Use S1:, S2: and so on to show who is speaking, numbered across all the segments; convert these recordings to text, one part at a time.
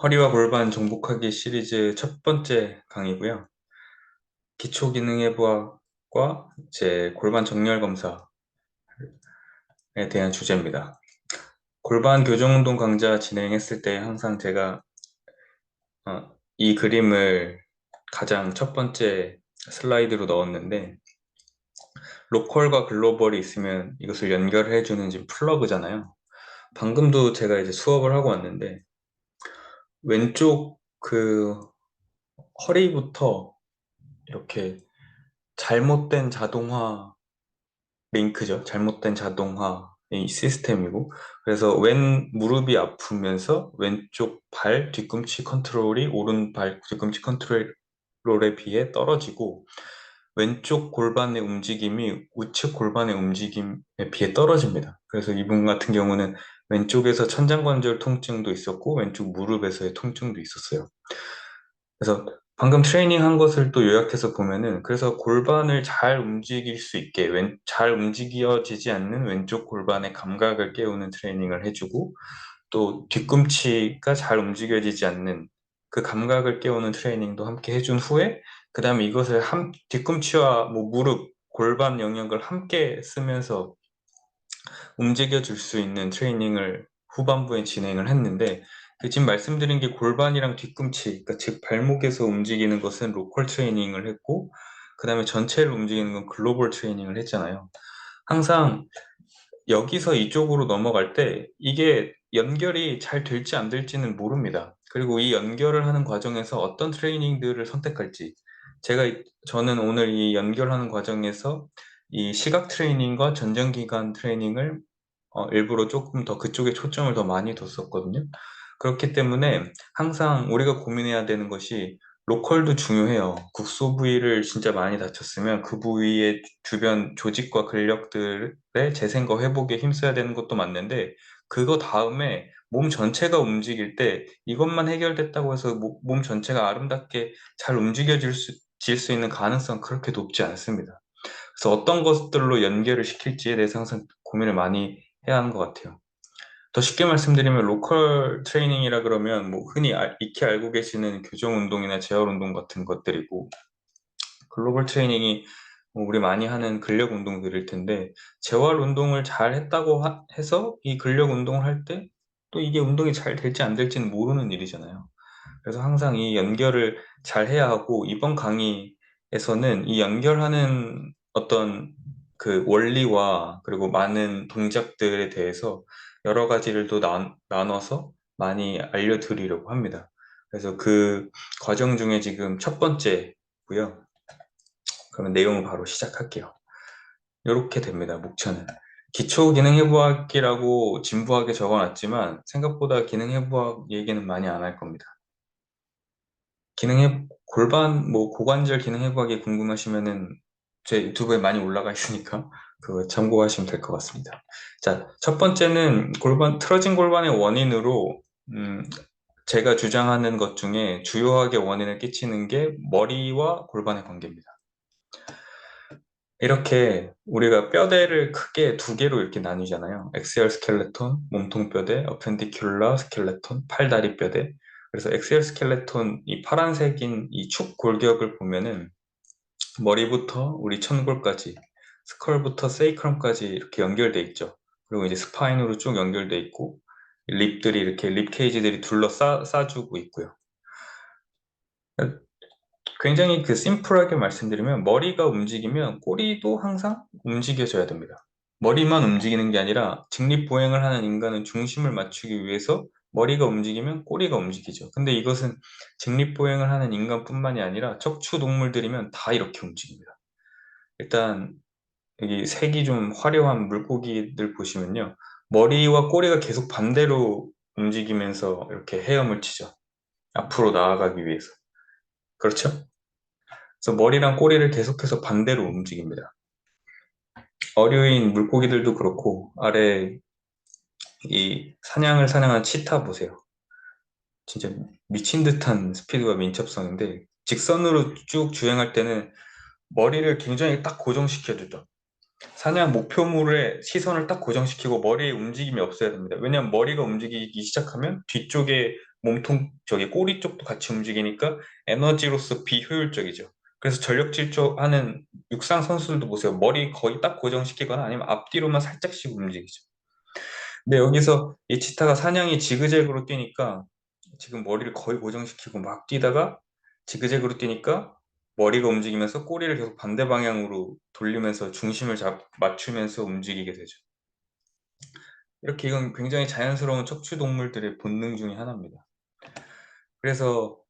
S1: 허리와 골반 정복하기 시리즈 첫 번째 강의고요. 기초기능해부학과 제 골반 정렬 검사에 대한 주제입니다. 골반 교정운동 강좌 진행했을 때 항상 제가 이 그림을 가장 첫 번째 슬라이드로 넣었는데, 로컬과 글로벌이 있으면 이것을 연결해주는 지금 플러그잖아요. 방금도 제가 이제 수업을 하고 왔는데, 왼쪽 허리부터 이렇게 잘못된 자동화 링크죠. 잘못된 자동화의 시스템이고, 그래서 왼 무릎이 아프면서 왼쪽 발 뒤꿈치 컨트롤이 오른 발 뒤꿈치 컨트롤에 비해 떨어지고, 왼쪽 골반의 움직임이 우측 골반의 움직임에 비해 떨어집니다. 그래서 이분 같은 경우는 왼쪽에서 천장관절 통증도 있었고 왼쪽 무릎에서의 통증도 있었어요. 그래서 방금 트레이닝 한 것을 또 요약해서 보면은, 그래서 골반을 잘 움직일 수 있게 잘 움직여지지 않는 왼쪽 골반의 감각을 깨우는 트레이닝을 해주고, 또 뒤꿈치가 잘 움직여지지 않는 그 감각을 깨우는 트레이닝도 함께 해준 후에, 그 다음에 이것을 뒤꿈치와 뭐 무릎, 골반 영역을 함께 쓰면서 움직여 줄 수 있는 트레이닝을 후반부에 진행을 했는데, 지금 말씀드린 게 골반이랑 뒤꿈치, 그러니까 즉 발목에서 움직이는 것은 로컬 트레이닝을 했고, 그 다음에 전체를 움직이는 건 글로벌 트레이닝을 했잖아요. 항상 여기서 이쪽으로 넘어갈 때 이게 연결이 잘 될지 안 될지는 모릅니다. 그리고 이 연결을 하는 과정에서 어떤 트레이닝들을 선택할지, 저는 오늘 이 연결하는 과정에서 이 시각 트레이닝과 전정기관 트레이닝을 일부러 조금 더 그쪽에 초점을 더 많이 뒀었거든요. 그렇기 때문에 항상 우리가 고민해야 되는 것이, 로컬도 중요해요. 국소 부위를 진짜 많이 다쳤으면 그 부위의 주변 조직과 근력들의 재생과 회복에 힘써야 되는 것도 맞는데, 그거 다음에 몸 전체가 움직일 때 이것만 해결됐다고 해서 몸 전체가 아름답게 잘 질수 있는 가능성 그렇게 높지 않습니다. 그래서 어떤 것들로 연결을 시킬지에 대해서 항상 고민을 많이 해야 하는 것 같아요. 더 쉽게 말씀드리면, 로컬 트레이닝이라 그러면 뭐 흔히 익히 알고 계시는 교정 운동이나 재활 운동 같은 것들이고, 글로벌 트레이닝이 뭐 우리 많이 하는 근력 운동들일 텐데, 재활 운동을 잘 했다고 해서 이 근력 운동을 할 때 또 이게 운동이 잘 될지 안 될지는 모르는 일이잖아요. 그래서 항상 이 연결을 잘 해야 하고, 이번 강의에서는 이 연결하는 어떤 그 원리와 그리고 많은 동작들에 대해서 여러 가지를 또 나눠서 많이 알려드리려고 합니다. 그래서 그 과정 중에 지금 첫 번째고요. 그러면 내용을 바로 시작할게요. 이렇게 됩니다. 목차는. 기초기능해부학이라고 진부하게 적어놨지만 생각보다 기능해부학 얘기는 많이 안 할 겁니다. 골반, 뭐, 고관절 기능해부학이 궁금하시면은 제 유튜브에 많이 올라가 있으니까 그거 참고하시면 될 것 같습니다. 자, 첫 번째는 틀어진 골반의 원인으로, 제가 주장하는 것 중에 주요하게 원인을 끼치는 게 머리와 골반의 관계입니다. 이렇게 우리가 뼈대를 크게 두 개로 이렇게 나뉘잖아요. 엑시얼 스켈레톤, 몸통 뼈대, 어펜디큘러 스켈레톤, 팔다리 뼈대. 그래서 엑시얼 스켈레톤, 이 파란색인 이 축 골격을 보면은 머리부터 우리 천골까지, 스컬부터 세이크럼까지 이렇게 연결돼 있죠. 그리고 이제 스파인으로 쭉 연결돼 있고, 립들이 이렇게 립 케이지들이 싸주고 있고요. 굉장히 심플하게 말씀드리면, 머리가 움직이면 꼬리도 항상 움직여줘야 됩니다. 머리만 움직이는 게 아니라 직립보행을 하는 인간은 중심을 맞추기 위해서 머리가 움직이면 꼬리가 움직이죠. 근데 이것은 직립보행을 하는 인간뿐만이 아니라 척추 동물들이면 다 이렇게 움직입니다. 일단 여기 색이 좀 화려한 물고기들 보시면요, 머리와 꼬리가 계속 반대로 움직이면서 이렇게 헤엄을 치죠. 앞으로 나아가기 위해서. 그렇죠? 그래서 머리랑 꼬리를 계속해서 반대로 움직입니다. 어류인 물고기들도 그렇고, 아래 이 사냥한 치타 보세요. 진짜 미친 듯한 스피드와 민첩성인데, 직선으로 쭉 주행할 때는 머리를 굉장히 딱 고정시켜주죠. 사냥 목표물에 시선을 딱 고정시키고 머리에 움직임이 없어야 됩니다. 왜냐하면 머리가 움직이기 시작하면 뒤쪽에 몸통, 저기 꼬리 쪽도 같이 움직이니까 에너지로서 비효율적이죠. 그래서 전력 질주하는 육상 선수들도 보세요. 머리 거의 딱 고정시키거나 아니면 앞뒤로만 살짝씩 움직이죠. 근데 여기서 이 치타가 사냥이 지그재그로 뛰니까 지금 머리를 거의 고정시키고 막 뛰다가 지그재그로 뛰니까 머리가 움직이면서 꼬리를 계속 반대 방향으로 돌리면서 중심을 맞추면서 움직이게 되죠. 이렇게 이건 굉장히 자연스러운 척추 동물들의 본능 중에 하나입니다. 그래서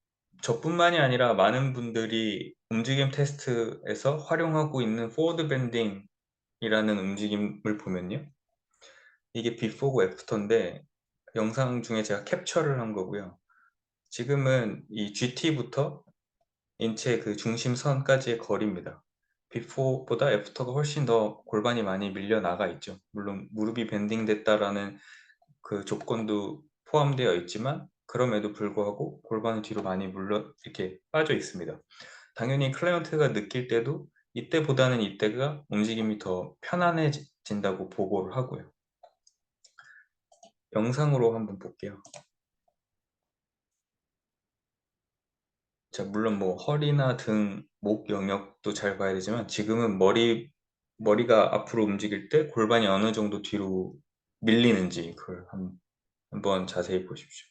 S1: 저뿐만이 아니라 많은 분들이 움직임 테스트에서 활용하고 있는 포워드 밴딩이라는 움직임을 보면요. 이게 비포고 애프터인데 영상 중에 제가 캡처를 한 거고요. 지금은 이 GT부터 인체 그 중심선까지의 거리입니다. 비포보다 애프터가 훨씬 더 골반이 많이 밀려 나가 있죠. 물론 무릎이 밴딩됐다라는 그 조건도 포함되어 있지만 그럼에도 불구하고 골반이 뒤로 많이 물러 이렇게 빠져 있습니다. 당연히 클라이언트가 느낄 때도 이때보다는 이때가 움직임이 더 편안해진다고 보고를 하고요. 영상으로 한번 볼게요. 자, 물론 뭐 허리나 등, 목 영역도 잘 봐야 되지만 지금은 머리가 앞으로 움직일 때 골반이 어느 정도 뒤로 밀리는지 그걸 한번 자세히 보십시오.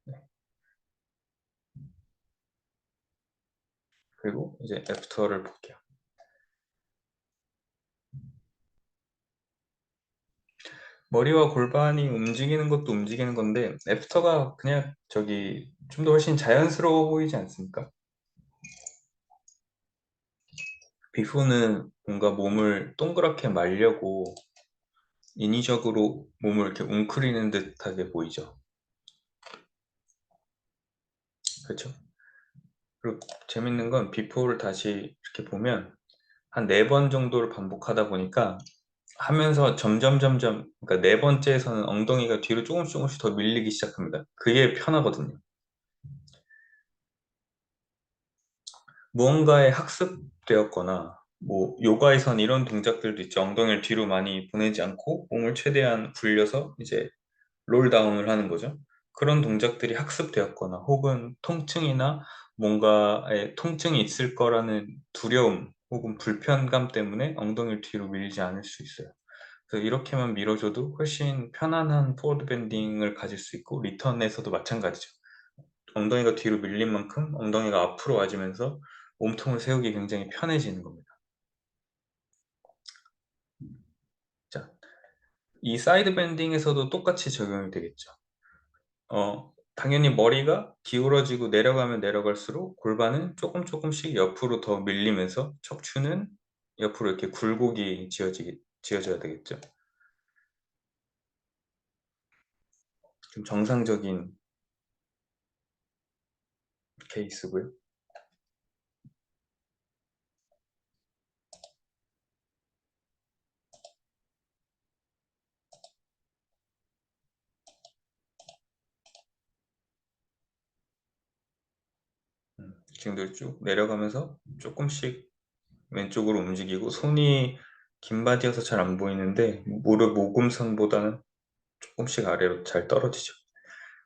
S1: 네. 그리고 이제 애프터를 볼게요. 머리와 골반이 움직이는 것도 움직이는 건데 애프터가 그냥 저기 좀 더 훨씬 자연스러워 보이지 않습니까? 비프는 뭔가 몸을 동그랗게 말려고 인위적으로 몸을 이렇게 웅크리는 듯하게 보이죠. 그렇죠? 그리고 재밌는 건 비포를 다시 이렇게 보면 한 4번 정도를 반복하다 보니까 하면서 점점 그러니까 네 번째에서는 엉덩이가 뒤로 조금씩 더 밀리기 시작합니다. 그게 편하거든요. 무언가에 학습되었거나 뭐 요가에선 이런 동작들도 있죠. 엉덩이를 뒤로 많이 보내지 않고 몸을 최대한 굴려서 이제 롤다운을 하는 거죠. 그런 동작들이 학습되었거나 혹은 통증이나 뭔가에 통증이 있을 거라는 두려움 혹은 불편감 때문에 엉덩이를 뒤로 밀지 않을 수 있어요. 그래서 이렇게만 밀어줘도 훨씬 편안한 포워드 밴딩을 가질 수 있고 리턴에서도 마찬가지죠. 엉덩이가 뒤로 밀린 만큼 엉덩이가 앞으로 와지면서 몸통을 세우기 굉장히 편해지는 겁니다. 자, 이 사이드 밴딩에서도 똑같이 적용이 되겠죠. 당연히 머리가 기울어지고 내려가면 내려갈수록 골반은 조금씩 옆으로 더 밀리면서 척추는 옆으로 이렇게 굴곡이 지어져야 되겠죠. 좀 정상적인 케이스고요. 지금도 쭉 내려가면서 조금씩 왼쪽으로 움직이고 손이 긴 바디여서 잘 안 보이는데 무릎 모금선보다는 조금씩 아래로 잘 떨어지죠.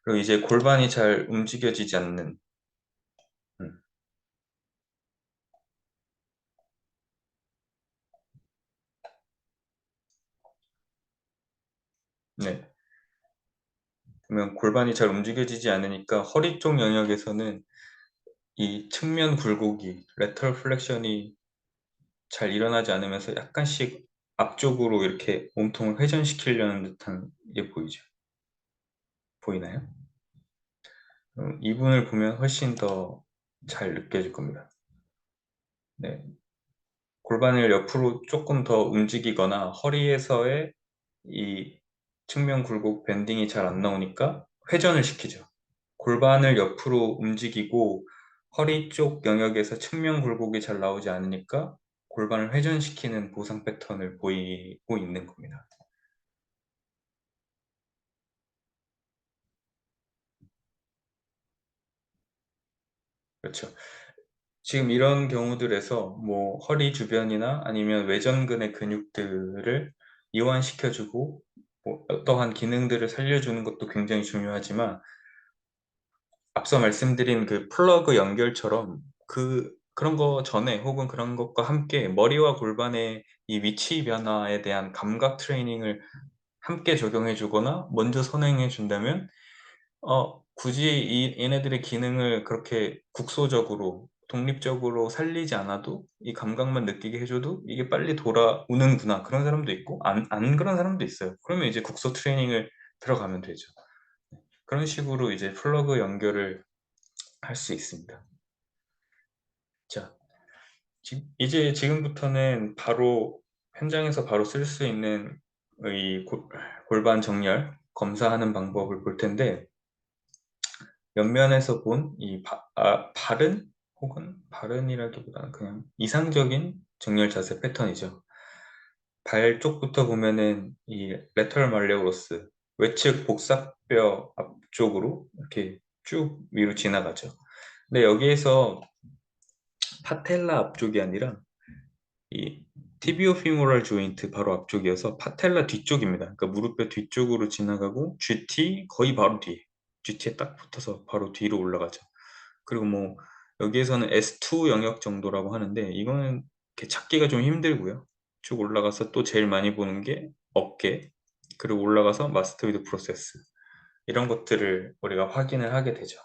S1: 그리고 이제 골반이 잘 움직여지지 않는 음, 네. 그러면 골반이 잘 움직여지지 않으니까 허리 쪽 영역에서는 이 측면 굴곡이 레터럴 플렉션이 잘 일어나지 않으면서 약간씩 앞쪽으로 이렇게 몸통을 회전시키려는 듯한 게 보이죠. 보이나요? 이분을 보면 훨씬 더 잘 느껴질 겁니다. 네. 골반을 옆으로 조금 더 움직이거나 허리에서의 이 측면 굴곡 밴딩이 잘 안 나오니까 회전을 시키죠. 골반을 옆으로 움직이고 허리 쪽 영역에서 측면 굴곡이 잘 나오지 않으니까 골반을 회전시키는 보상 패턴을 보이고 있는 겁니다. 그렇죠. 지금 이런 경우들에서 뭐 허리 주변이나 아니면 외전근의 근육들을 이완시켜주고 뭐 어떠한 기능들을 살려주는 것도 굉장히 중요하지만 앞서 말씀드린 그 플러그 연결처럼 그런 거 전에 혹은 그런 것과 함께 머리와 골반의 이 위치 변화에 대한 감각 트레이닝을 함께 적용해 주거나 먼저 선행해 준다면 굳이 얘네들의 기능을 그렇게 국소적으로 독립적으로 살리지 않아도 이 감각만 느끼게 해줘도 이게 빨리 돌아오는구나 그런 사람도 있고 안 그런 사람도 있어요. 그러면 이제 국소 트레이닝을 들어가면 되죠. 그런 식으로 이제 플러그 연결을 할 수 있습니다. 자, 이제 지금부터는 바로 현장에서 바로 쓸 수 있는 이 골반 정렬 검사하는 방법을 볼 텐데 옆면에서 본 이 바른 혹은 바른이라기보다는 그냥 이상적인 정렬 자세 패턴이죠. 발 쪽부터 보면은 이 레터럴 말레오로스 외측 복사뼈 앞쪽으로 이렇게 쭉 위로 지나가죠. 근데 여기에서 파텔라 앞쪽이 아니라 이 티비오 피모랄 조인트 바로 앞쪽이어서 파텔라 뒤쪽입니다. 그러니까 무릎뼈 뒤쪽으로 지나가고 GT 거의 바로 뒤에 GT에 딱 붙어서 바로 뒤로 올라가죠. 그리고 뭐 여기에서는 S2 영역 정도라고 하는데 이거는 이렇게 찾기가 좀 힘들고요. 쭉 올라가서 또 제일 많이 보는 게 어깨 그리고 올라가서 마스터위드 프로세스 이런 것들을 우리가 확인을 하게 되죠.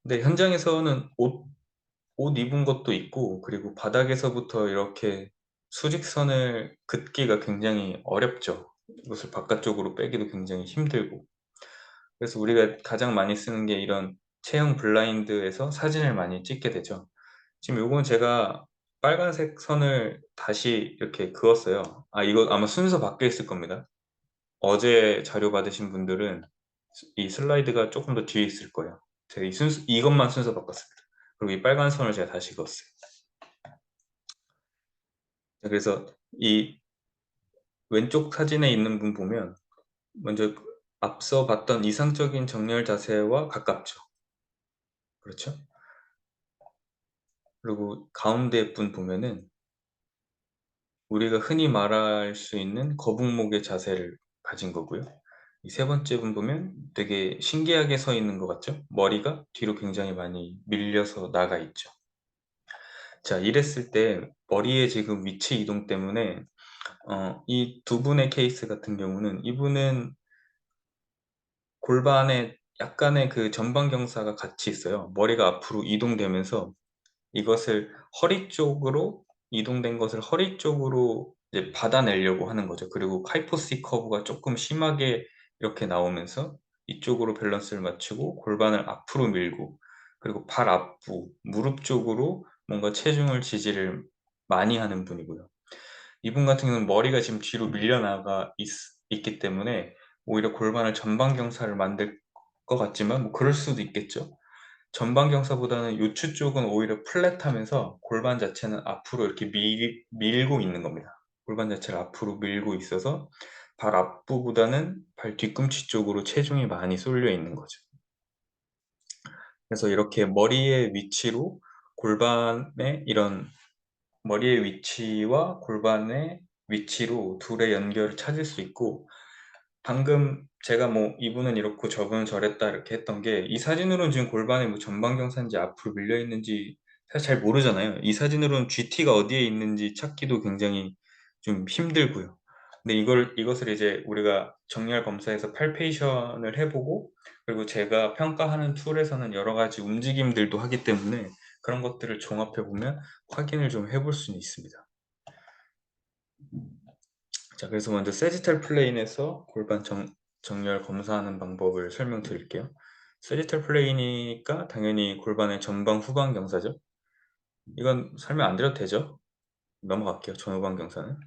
S1: 근데 현장에서는 옷 입은 것도 있고 그리고 바닥에서부터 이렇게 수직선을 긋기가 굉장히 어렵죠. 이것을 바깥쪽으로 빼기도 굉장히 힘들고 그래서 우리가 가장 많이 쓰는 게 이런 체형 블라인드에서 사진을 많이 찍게 되죠. 지금 요건 제가 빨간색 선을 다시 이렇게 그었어요. 이거 아마 순서 바뀌어 있을 겁니다. 어제 자료 받으신 분들은 이 슬라이드가 조금 더 뒤에 있을 거예요. 제가 이것만 순서 바꿨습니다. 그리고 이 빨간 선을 제가 다시 그었어요. 그래서 이 왼쪽 사진에 있는 분 보면 먼저 앞서 봤던 이상적인 정렬 자세와 가깝죠. 그렇죠? 그리고 가운데 분 보면은 우리가 흔히 말할 수 있는 거북목의 자세를 가진 거고요. 이 세 번째 분 보면 되게 신기하게 서 있는 것 같죠? 머리가 뒤로 굉장히 많이 밀려서 나가 있죠. 자, 이랬을 때 머리의 지금 위치 이동 때문에 이 두 분의 케이스 같은 경우는 이분은 골반에 약간의 그 전방 경사가 같이 있어요. 머리가 앞으로 이동되면서 이것을 허리 쪽으로 이동된 것을 허리 쪽으로 이제 받아내려고 하는 거죠. 그리고 카이포시 커브가 조금 심하게 이렇게 나오면서 이쪽으로 밸런스를 맞추고 골반을 앞으로 밀고 그리고 발 앞부, 무릎 쪽으로 뭔가 체중을 지지를 많이 하는 분이고요. 이분 같은 경우는 머리가 지금 뒤로 밀려나가 있기 때문에 오히려 골반을 전방 경사를 만들 것 같지만 뭐 그럴 수도 있겠죠. 전방 경사보다는 요추 쪽은 오히려 플랫하면서 골반 자체는 앞으로 이렇게 밀고 있는 겁니다. 골반 자체를 앞으로 밀고 있어서 발 앞부보다는 발 뒤꿈치 쪽으로 체중이 많이 쏠려 있는 거죠. 그래서 이렇게 머리의 위치로 골반의 이런 머리의 위치와 골반의 위치로 둘의 연결을 찾을 수 있고 방금 제가 뭐 이분은 이렇고 저분은 저랬다 이렇게 했던 게 이 사진으로는 지금 골반이 뭐 전방경사인지 앞으로 밀려 있는지 사실 잘 모르잖아요. 이 사진으로는 GT가 어디에 있는지 찾기도 굉장히 좀 힘들고요. 근데 이것을 이제 우리가 정렬 검사에서 팔페이션을 해보고 그리고 제가 평가하는 툴에서는 여러 가지 움직임들도 하기 때문에 그런 것들을 종합해 보면 확인을 좀 해볼 수는 있습니다. 자, 그래서 먼저 세지탈 플레인에서 골반 정렬 검사하는 방법을 설명드릴게요. 세지탈 플레인이니까 당연히 골반의 전방 후방 경사죠. 이건 설명 안 드려도 되죠? 넘어갈게요. 전후방 경사는.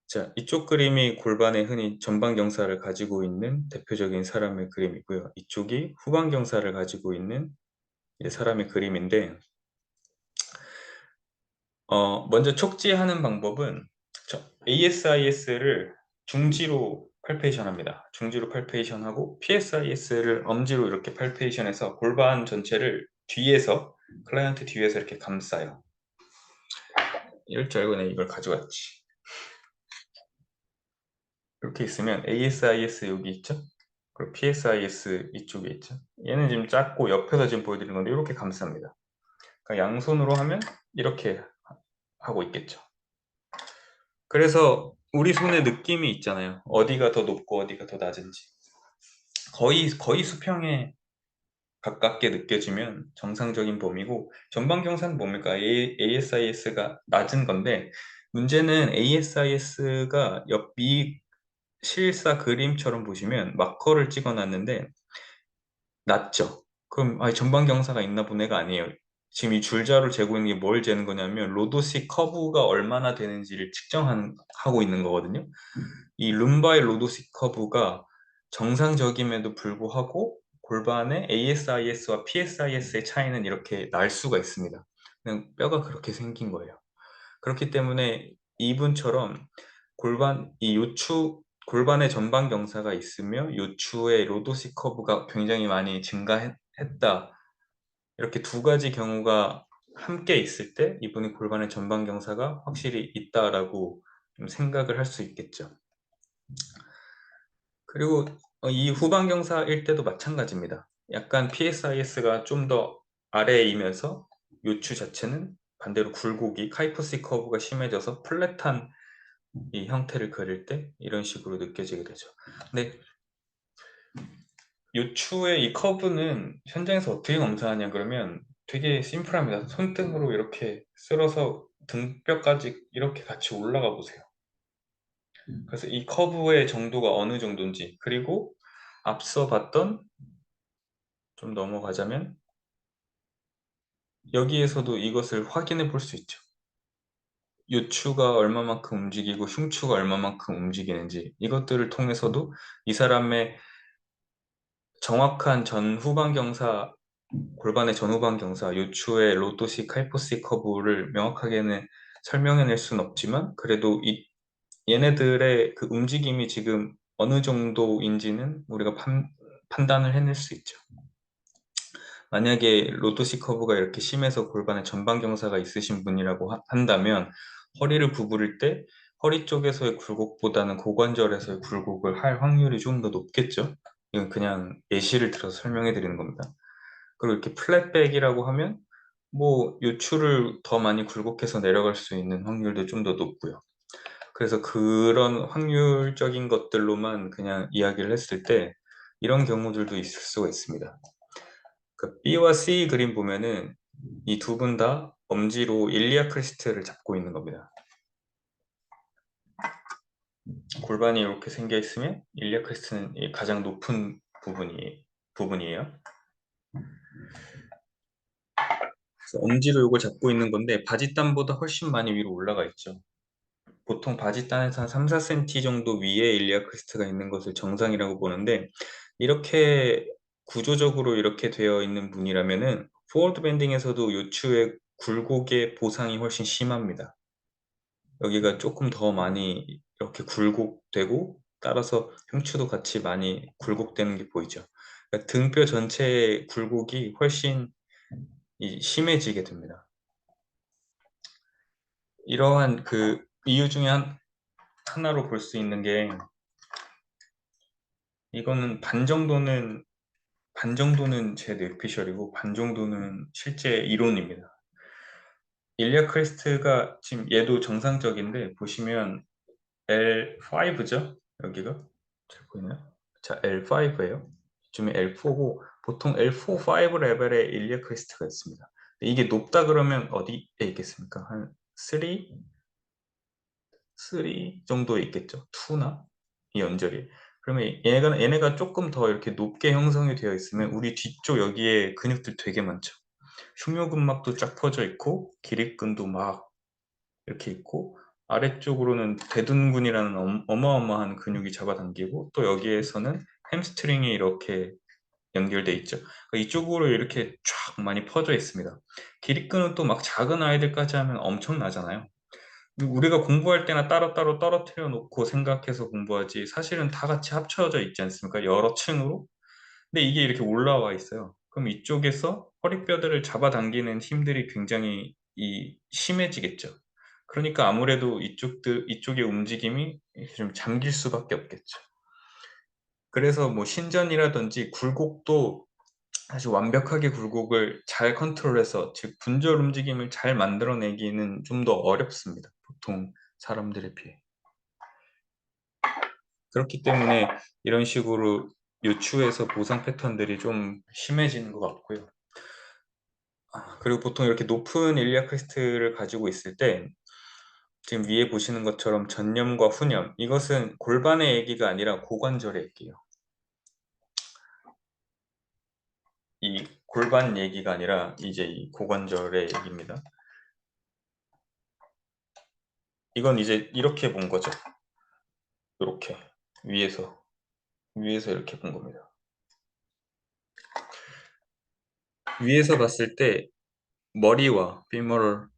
S1: 자, 이쪽 그림이 골반의 흔히 전방 경사를 가지고 있는 대표적인 사람의 그림이고요. 이쪽이 후방 경사를 가지고 있는 사람의 그림인데 먼저 촉지하는 방법은 ASIS를 중지로 팔페이션 합니다. 중지로 팔페이션 하고 PSIS를 엄지로 이렇게 팔페이션해서 골반 전체를 뒤에서 클라이언트 뒤에서 이렇게 감싸요. 이럴 줄 알고 내가 이걸 가져왔지. 이렇게 있으면 ASIS 여기 있죠? 그리고 PSIS 이쪽에 있죠? 얘는 지금 작고 옆에서 지금 보여드리는 건데 이렇게 감쌉니다. 그러니까 양손으로 하면 이렇게 하고 있겠죠. 그래서 우리 손에 느낌이 있잖아요. 어디가 더 높고 어디가 더 낮은지. 거의 수평에 가깝게 느껴지면 정상적인 범위고, 전방경사는 뭡니까? ASIS가 낮은 건데, 문제는 ASIS가 옆이 실사 그림처럼 보시면 마커를 찍어놨는데 낮죠? 그럼 전방경사가 있나 보네가 아니에요. 지금 이 줄자로 재고 있는 게 뭘 재는 거냐면 로도시 커브가 얼마나 되는지를 측정하고 있는 거거든요. 이 룸바의 로도시 커브가 정상적임에도 불구하고 골반의 ASIS와 PSIS의 차이는 이렇게 날 수가 있습니다. 그냥 뼈가 그렇게 생긴 거예요. 그렇기 때문에 이분처럼 이 요추 골반의 전방 경사가 있으며 요추의 로도시 커브가 굉장히 많이 증가했다. 이렇게 두 가지 경우가 함께 있을 때 이분이 골반의 전방 경사가 확실히 있다라고 좀 생각을 할 수 있겠죠. 그리고 이 후방 경사일 때도 마찬가지입니다. 약간 PSIS가 좀 더 아래이면서 요추 자체는 반대로 굴곡이 카이퍼시 커브가 심해져서 플랫한 이 형태를 그릴 때 이런 식으로 느껴지게 되죠. 근데 요추의 이 커브는 현장에서 어떻게 검사하냐 그러면 되게 심플합니다. 손등으로 이렇게 쓸어서 등뼈까지 이렇게 같이 올라가 보세요. 그래서 이 커브의 정도가 어느 정도인지, 그리고 앞서 봤던, 좀 넘어가자면 여기에서도 이것을 확인해 볼 수 있죠. 요추가 얼마만큼 움직이고 흉추가 얼마만큼 움직이는지, 이것들을 통해서도 이 사람의 정확한 전후방 경사, 골반의 전후방 경사, 요추의 로토시 칼포시 커브를 명확하게는 설명해낼 수는 없지만, 그래도 얘네들의 그 움직임이 지금 어느 정도인지는 우리가 판단을 해낼 수 있죠. 만약에 로토시 커브가 이렇게 심해서 골반에 전방 경사가 있으신 분이라고 한다면 허리를 구부릴 때 허리 쪽에서의 굴곡보다는 고관절에서의 굴곡을 할 확률이 좀 더 높겠죠. 이건 그냥 예시를 들어서 설명해 드리는 겁니다. 그리고 이렇게 플랫백이라고 하면 뭐 요추를 더 많이 굴곡해서 내려갈 수 있는 확률도 좀 더 높고요. 그래서 그런 확률적인 것들로만 그냥 이야기를 했을 때 이런 경우들도 있을 수가 있습니다. 그 B와 C 그림 보면은 이 두 분 다 엄지로 일리아 크레스트를 잡고 있는 겁니다. 골반이 이렇게 생겨 있으면 일리아 크레스트는 가장 높은 부분이에요. 그래서 엄지로 이걸 잡고 있는 건데 바짓단보다 훨씬 많이 위로 올라가 있죠. 보통 바짓단에서 한 3, 4cm 정도 위에 일리아 크레스트가 있는 것을 정상이라고 보는데, 이렇게 구조적으로 이렇게 되어 있는 분이라면은 포워드 밴딩에서도 요추의 굴곡의 보상이 훨씬 심합니다. 여기가 조금 더 많이 이렇게 굴곡되고 따라서 흉추도 같이 많이 굴곡되는 게 보이죠. 그러니까 등뼈 전체의 굴곡이 훨씬 심해지게 됩니다. 이러한 그 이유 중에 하나로 볼 수 있는 게, 이거는 반 정도는 제 뇌피셜이고 반 정도는 실제 이론입니다. 일리아 크레스트가 지금 얘도 정상적인데 보시면 L5죠? 여기가 잘 보이나요? 자, L5예요. 이쯤에 L4고 보통 L4, 5 레벨의 일리아 크레스트가 있습니다. 이게 높다 그러면 어디에 있겠습니까? 한 3 정도에 있겠죠. 2나 이 연절이. 그러면 얘네가 조금 더 이렇게 높게 형성이 되어 있으면 우리 뒤쪽 여기에 근육들 되게 많죠. 흉요근막도 쫙 퍼져 있고 기립근도 막 이렇게 있고, 아래쪽으로는 대둔근이라는 어마어마한 근육이 잡아당기고, 또 여기에서는 햄스트링이 이렇게 연결돼 있죠. 그러니까 이쪽으로 이렇게 쫙 많이 퍼져 있습니다. 기립근은 또 막 작은 아이들까지 하면 엄청나잖아요. 우리가 공부할 때나 따로따로 떨어뜨려 놓고 생각해서 공부하지 사실은 다 같이 합쳐져 있지 않습니까? 여러 층으로. 근데 이게 이렇게 올라와 있어요. 그럼 이쪽에서 허리뼈들을 잡아당기는 힘들이 굉장히 심해지겠죠. 그러니까 아무래도 이쪽의 움직임이 좀 잠길 수밖에 없겠죠. 그래서 뭐 신전이라든지 굴곡도 사실 완벽하게 굴곡을 잘 컨트롤해서 즉 분절 움직임을 잘 만들어내기는 좀 더 어렵습니다. 보통 사람들에 비해. 그렇기 때문에 이런 식으로 요추에서 보상 패턴들이 좀 심해지는 것 같고요. 그리고 보통 이렇게 높은 일리아 크레스트를 가지고 있을 때 지금 위에 보시는 것처럼 전념과 후념 이것은 골반의 얘기가 아니라 고관절의 얘기예요. 이 골반 얘기가 아니라 이제 이 고관절의 얘기입니다. 이건 이제 이렇게 본 거죠. 이렇게 위에서 이렇게 본 겁니다. 위에서 봤을 때 머리와 피머럴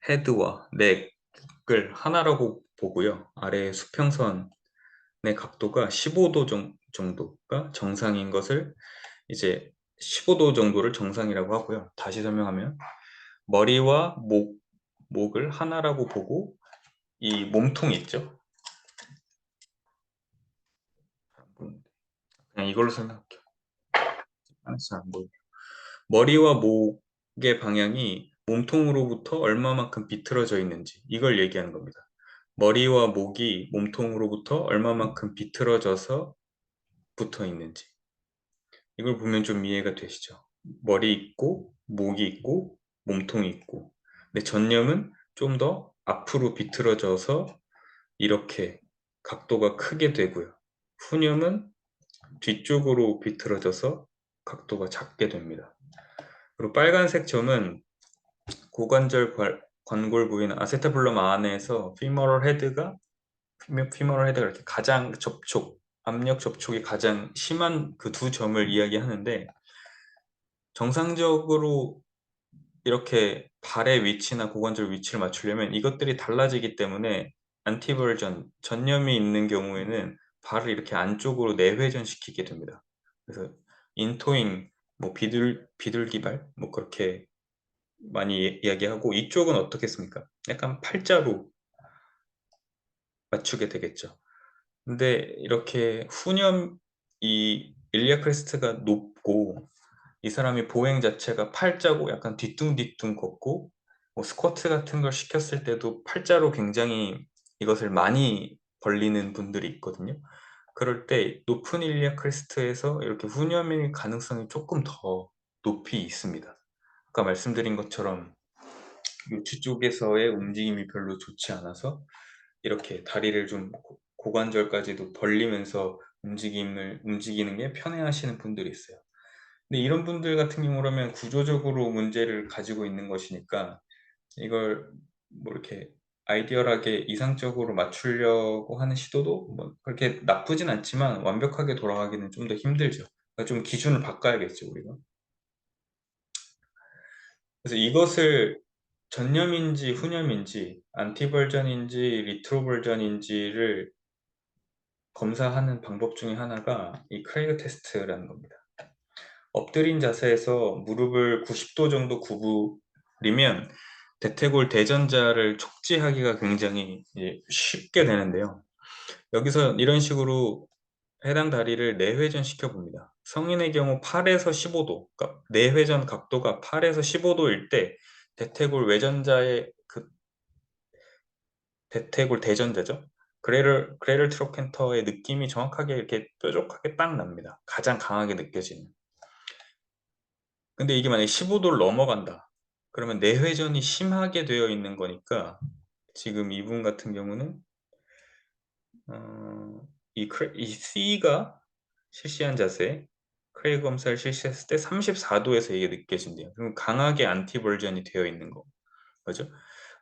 S1: 헤드와 넥을 하나라고 보고요. 아래 수평선의 각도가 15도 정도가 정상인 것을 이제 15도 정도를 정상이라고 하고요. 다시 설명하면 머리와 목을 하나라고 보고 이 몸통 있죠? 그냥 이걸로 생각할게요. 알았어, 안 보여. 머리와 목의 방향이 몸통으로부터 얼마만큼 비틀어져 있는지 이걸 얘기하는 겁니다. 머리와 목이 몸통으로부터 얼마만큼 비틀어져서 붙어 있는지 이걸 보면 좀 이해가 되시죠? 머리 있고 목이 있고 몸통이 있고 근데 전념은 좀 더 앞으로 비틀어져서 이렇게 각도가 크게 되고요. 후념은 뒤쪽으로 비틀어져서 각도가 작게 됩니다. 그리고 빨간색 점은 고관절 관골 부위는 아세타블럼 안에서 피머럴 헤드가 이렇게 가장 압력 접촉이 가장 심한 그 두 점을 이야기하는데 정상적으로 이렇게 발의 위치나 고관절 위치를 맞추려면 이것들이 달라지기 때문에 안티벌전, 전념이 있는 경우에는 발을 이렇게 안쪽으로 내회전시키게 됩니다. 그래서 인토잉, 뭐 비둘기발, 뭐 그렇게 많이 이야기하고 이쪽은 어떻겠습니까? 약간 팔자로 맞추게 되겠죠. 근데 이렇게 이 일리아 크레스트가 높고 이 사람이 보행 자체가 팔자고 약간 뒤뚱뒤뚱 걷고 뭐 스쿼트 같은 걸 시켰을 때도 팔자로 굉장히 이것을 많이 벌리는 분들이 있거든요. 그럴 때 높은 일리아 크레스트에서 이렇게 후념일 가능성이 조금 더 높이 있습니다. 아까 말씀드린 것처럼 요추 쪽에서의 움직임이 별로 좋지 않아서 이렇게 다리를 좀 고관절까지도 벌리면서 움직이는 게 편해하시는 분들이 있어요. 근데 이런 분들 같은 경우라면 구조적으로 문제를 가지고 있는 것이니까 이걸 뭐 이렇게 아이디얼하게 이상적으로 맞추려고 하는 시도도 뭐 그렇게 나쁘진 않지만 완벽하게 돌아가기는 좀 더 힘들죠. 그러니까 좀 기준을 바꿔야겠죠, 우리가. 그래서 이것을 전념인지 후념인지 안티벌전인지 리트로벌전인지를 검사하는 방법 중에 하나가 이 크레이그 테스트라는 겁니다. 엎드린 자세에서 무릎을 90도 정도 구부리면 대퇴골 대전자를 촉지하기가 굉장히 쉽게 되는데요. 여기서 이런 식으로 해당 다리를 내회전 시켜봅니다. 성인의 경우 8에서 15도, 그러니까 내회전 각도가 8에서 15도일 때 대퇴골 외전자의 그 대퇴골 대전자죠. 그레를 트로켄터의 느낌이 정확하게 이렇게 뾰족하게 딱 납니다. 가장 강하게 느껴지는. 근데 이게 만약에 15도를 넘어간다. 그러면 내회전이 심하게 되어 있는 거니까 지금 이분 같은 경우는 이 C가 실시한 자세 크레이그 검사를 실시했을 때 34도에서 이게 느껴진대요. 그럼 강하게 안티벌전이 되어 있는 거죠.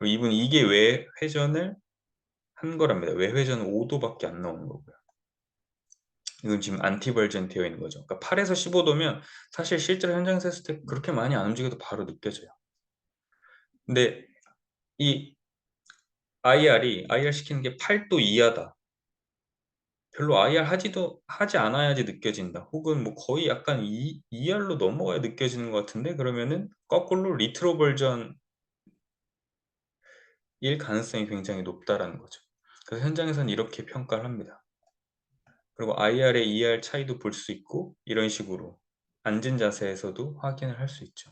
S1: 이분 이게 왜 회전을 한 거랍니다. 외회전은 5도밖에 안 나오는 거고요. 이건 지금 안티벌전 되어 있는 거죠. 그러니까 8에서 15도면 사실 실제로 현장에서 했을 때 그렇게 많이 안 움직여도 바로 느껴져요. 근데 이 IR 시키는 게 8도 이하다. 별로 IR 하지 않아야지 느껴진다. 혹은 뭐 거의 약간 ER로 넘어가야 느껴지는 것 같은데 그러면은 거꾸로 리트로 버전일 가능성이 굉장히 높다라는 거죠. 그래서 현장에서는 이렇게 평가를 합니다. 그리고 IR의 ER 차이도 볼 수 있고 이런 식으로 앉은 자세에서도 확인을 할 수 있죠.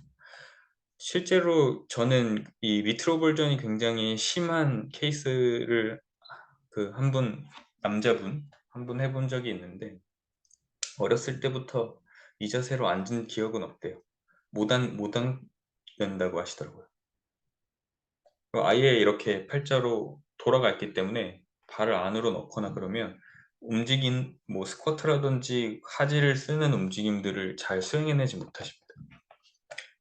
S1: 실제로 저는 이 리트로 버전이 굉장히 심한 케이스를 그 한 분 남자분 한 분 해본 적이 있는데 어렸을 때부터 이 자세로 앉은 기억은 없대요. 못 앉는다고 하시더라고요. 아예 이렇게 팔자로 돌아가 있기 때문에 발을 안으로 넣거나 그러면 움직인 뭐 스쿼트라든지 하지를 쓰는 움직임들을 잘 수행해내지 못하십니다.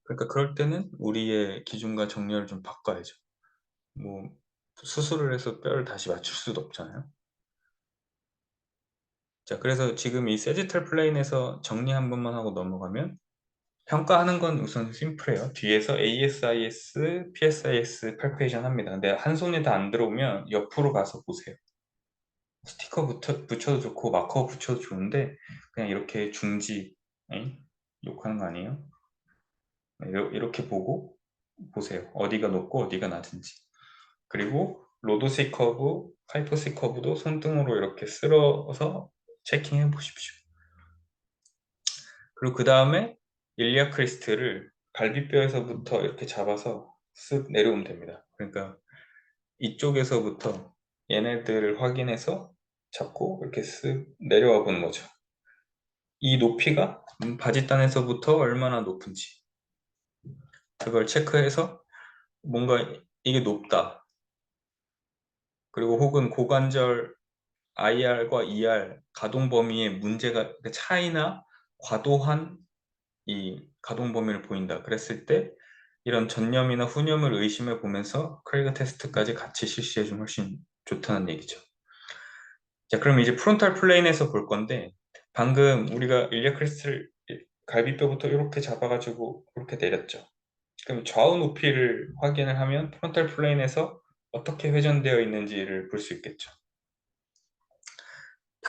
S1: 그러니까 그럴 때는 우리의 기준과 정렬을 좀 바꿔야죠. 뭐 수술을 해서 뼈를 다시 맞출 수도 없잖아요. 자, 그래서 지금 이 세지털 플레인에서 정리 한 번만 하고 넘어가면 평가하는 건 우선 심플해요. 뒤에서 ASIS, PSIS 팔페이션 합니다. 근데 한 손에 다 안 들어오면 옆으로 가서 보세요. 스티커 붙여도 좋고 마커 붙여도 좋은데 그냥 이렇게 중지 욕하는 거 아니에요? 이렇게 보고 보세요. 어디가 높고 어디가 낮은지. 그리고 로드 C 커브, 하이퍼 C 커브도 손등으로 이렇게 쓸어서 체킹해 보십시오. 그리고 그 다음에 일리아 크리스트를 갈비뼈에서부터 이렇게 잡아서 쓱 내려오면 됩니다. 그러니까 이쪽에서부터 얘네들을 확인해서 잡고 이렇게 쓱 내려와 보는 거죠. 이 높이가 바짓단에서부터 얼마나 높은지 그걸 체크해서 뭔가 이게 높다. 그리고 혹은 고관절 IR과 ER 가동 범위의 문제가 그러니까 차이나 과도한 이 가동 범위를 보인다. 그랬을 때 이런 전염이나 후염을 의심해 보면서 크레이그 테스트까지 같이 실시해 주면 훨씬 좋다는 얘기죠. 자, 그럼 이제 프론탈 플레인에서 볼 건데 방금 우리가 일리아 크리스를 갈비뼈부터 이렇게 잡아가지고 이렇게 내렸죠. 그럼 좌우 높이를 확인을 하면 프론탈 플레인에서 어떻게 회전되어 있는지를 볼 수 있겠죠.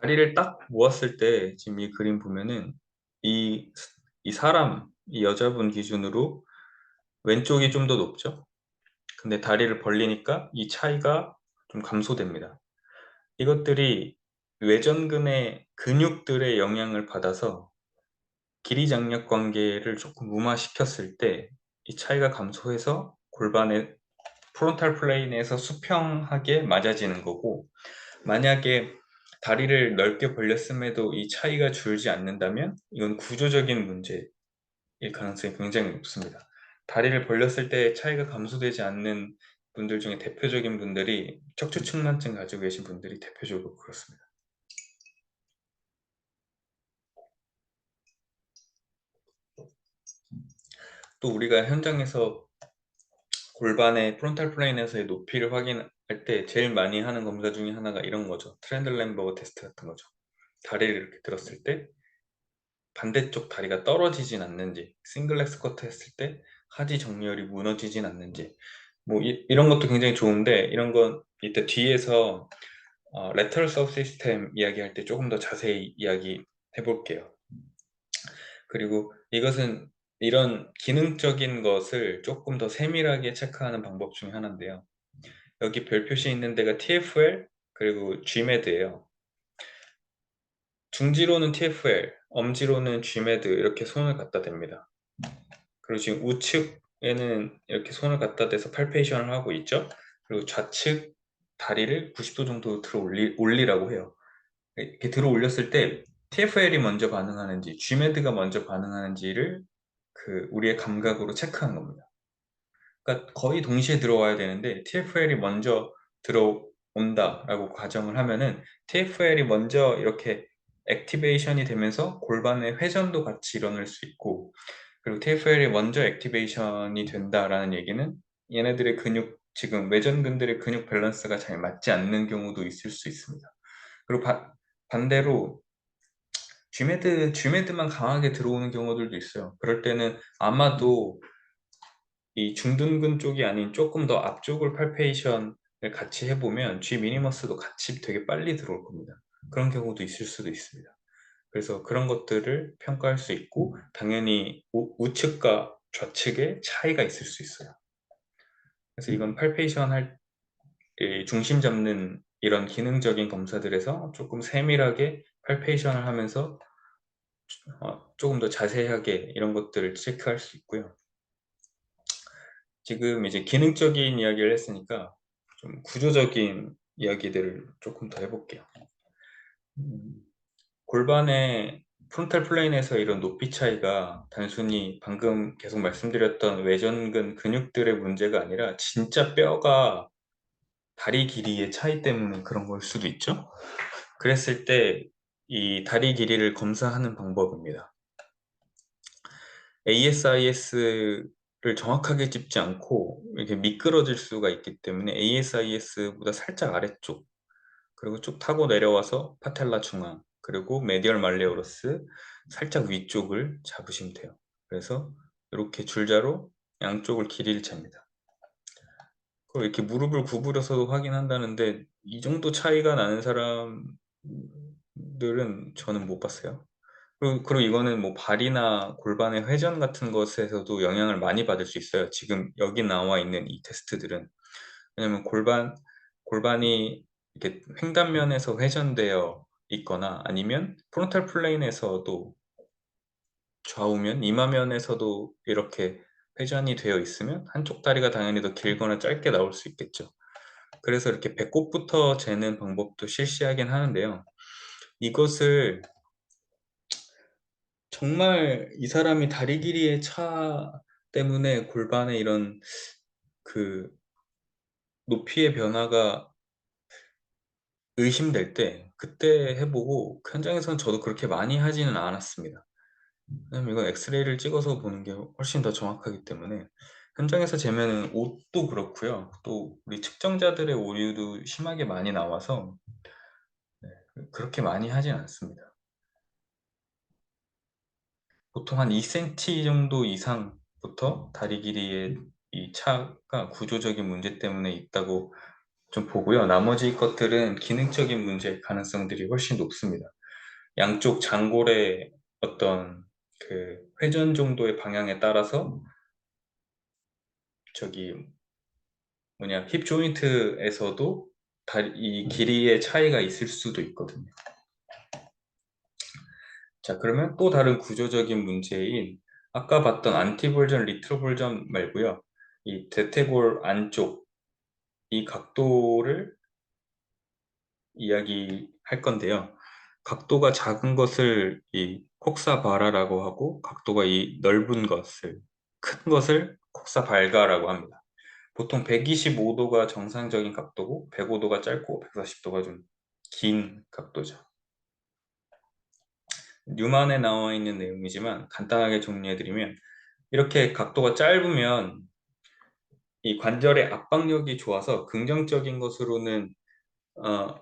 S1: 다리를 딱 모았을 때 지금 이 그림 보면은 이, 이 사람, 이 여자분 기준으로 왼쪽이 좀 더 높죠. 근데 다리를 벌리니까 이 차이가 좀 감소됩니다. 이것들이 외전근의 근육들의 영향을 받아서 길이 장력 관계를 조금 무마시켰을 때 이 차이가 감소해서 골반의 프론탈 플레인에서 수평하게 맞아지는 거고 만약에 다리를 넓게 벌렸음에도 이 차이가 줄지 않는다면 이건 구조적인 문제일 가능성이 굉장히 높습니다. 다리를 벌렸을 때 차이가 감소되지 않는 분들 중에 대표적인 분들이 척추측만증 가지고 계신 분들이 대표적으로 그렇습니다. 또 우리가 현장에서 골반의 프론탈 플레인에서의 높이를 확인할 때 제일 많이 하는 검사 중에 하나가 이런 거죠. 트렌들렌버그 테스트 같은 거죠. 다리를 이렇게 들었을 때 반대쪽 다리가 떨어지진 않는지, 싱글렉 스쿼트 했을 때 하지 정렬이 무너지진 않는지, 뭐 이런 것도 굉장히 좋은데 이런 건 이따 뒤에서 레터럴 서브 시스템 이야기할 때 조금 더 자세히 이야기 해볼게요. 그리고 이것은 이런 기능적인 것을 조금 더 세밀하게 체크하는 방법 중에 하나인데요. 여기 별 표시 있는 데가 TFL 그리고 GMED예요. 중지로는 TFL, 엄지로는 GMED 이렇게 손을 갖다 댑니다. 그리고 지금 우측에는 이렇게 손을 갖다 대서 팔페이션을 하고 있죠. 그리고 좌측 다리를 90도 정도 들어 올리라고 해요. 이렇게 들어 올렸을 때 TFL이 먼저 반응하는지 GMED가 먼저 반응하는지를 그 우리의 감각으로 체크한 겁니다. 그러니까 거의 동시에 들어와야 되는데 TFL이 먼저 들어온다라고 가정을 하면은 TFL이 먼저 이렇게 액티베이션이 되면서 골반의 회전도 같이 일어날 수 있고 그리고 TFL이 먼저 액티베이션이 된다라는 얘기는 얘네들의 근육 지금 외전근들의 근육 밸런스가 잘 맞지 않는 경우도 있을 수 있습니다. 그리고 반대로 GMED만 강하게 들어오는 경우들도 있어요. 그럴 때는 아마도 이 중둔근 쪽이 아닌 조금 더 앞쪽을 팔페이션 같이 해보면 G 미니머스도 같이 되게 빨리 들어올 겁니다. 그런 경우도 있을 수도 있습니다. 그래서 그런 것들을 평가할 수 있고 당연히 우측과 좌측에 차이가 있을 수 있어요. 그래서 이건 팔페이션 할 이 중심 잡는 이런 기능적인 검사들에서 조금 세밀하게 팔페이션을 하면서 조금 더 자세하게 이런 것들을 체크할 수 있고요. 지금 이제 기능적인 이야기를 했으니까 좀 구조적인 이야기들을 조금 더 해볼게요. 음, 골반의 프론탈 플레인에서 이런 높이 차이가 단순히 방금 계속 말씀드렸던 외전근 근육들의 문제가 아니라 진짜 뼈가 다리 길이의 차이 때문에 그런 걸 수도 있죠. 그랬을 때 이 다리 길이를 검사하는 방법입니다. ASIS를 정확하게 찝지 않고 이렇게 미끄러질 수가 있기 때문에 ASIS보다 살짝 아래쪽 그리고 쭉 타고 내려와서 파텔라 중앙 그리고 메디얼 말레오러스 살짝 위쪽을 잡으시면 돼요. 그래서 이렇게 줄자로 양쪽을 길이를 잽니다. 그리고 이렇게 무릎을 구부려서도 확인한다는데 이 정도 차이가 나는 사람들은 저는 못 봤어요. 그리고 이거는 뭐 발이나 골반의 회전 같은 것에서도 영향을 많이 받을 수 있어요. 지금 여기 나와 있는 이 테스트들은. 왜냐면 골반이 이렇게 횡단면에서 회전되어 있거나 아니면 프론탈 플레인에서도 좌우면 이마면에서도 이렇게 회전이 되어 있으면 한쪽 다리가 당연히 더 길거나 짧게 나올 수 있겠죠. 그래서 이렇게 배꼽부터 재는 방법도 실시하긴 하는데요. 이것을 정말 이 사람이 다리 길이의 차 때문에 골반에 이런 그 높이의 변화가 의심될 때 그때 해보고 그 현장에서는 저도 그렇게 많이 하지는 않았습니다. 왜냐면 이건 엑스레이를 찍어서 보는 게 훨씬 더 정확하기 때문에 현장에서 재면은 옷도 그렇고요. 또 우리 측정자들의 오류도 심하게 많이 나와서 그렇게 많이 하진 않습니다. 보통 한 2cm 정도 이상부터 다리 길이의 이 차가 구조적인 문제 때문에 있다고 좀 보고요. 나머지 것들은 기능적인 문제의 가능성들이 훨씬 높습니다. 양쪽 장골의 어떤 그 회전 정도의 방향에 따라서 저기 뭐냐 힙 조인트에서도 이 길이의 차이가 있을 수도 있거든요. 자, 그러면 또 다른 구조적인 문제인 아까 봤던 안티볼전, 리트로볼전 말고요. 이 대퇴골 안쪽 이 각도를 이야기할 건데요. 각도가 작은 것을 이 콕사바라라고 하고 각도가 이 넓은 것을 큰 것을 콕사발가라고 합니다. 보통 125도가 정상적인 각도고 105도가 짧고 140도가 좀 긴 각도죠. 뉴만에 나와 있는 내용이지만 간단하게 정리해드리면 이렇게 각도가 짧으면 이 관절의 압박력이 좋아서 긍정적인 것으로는 어,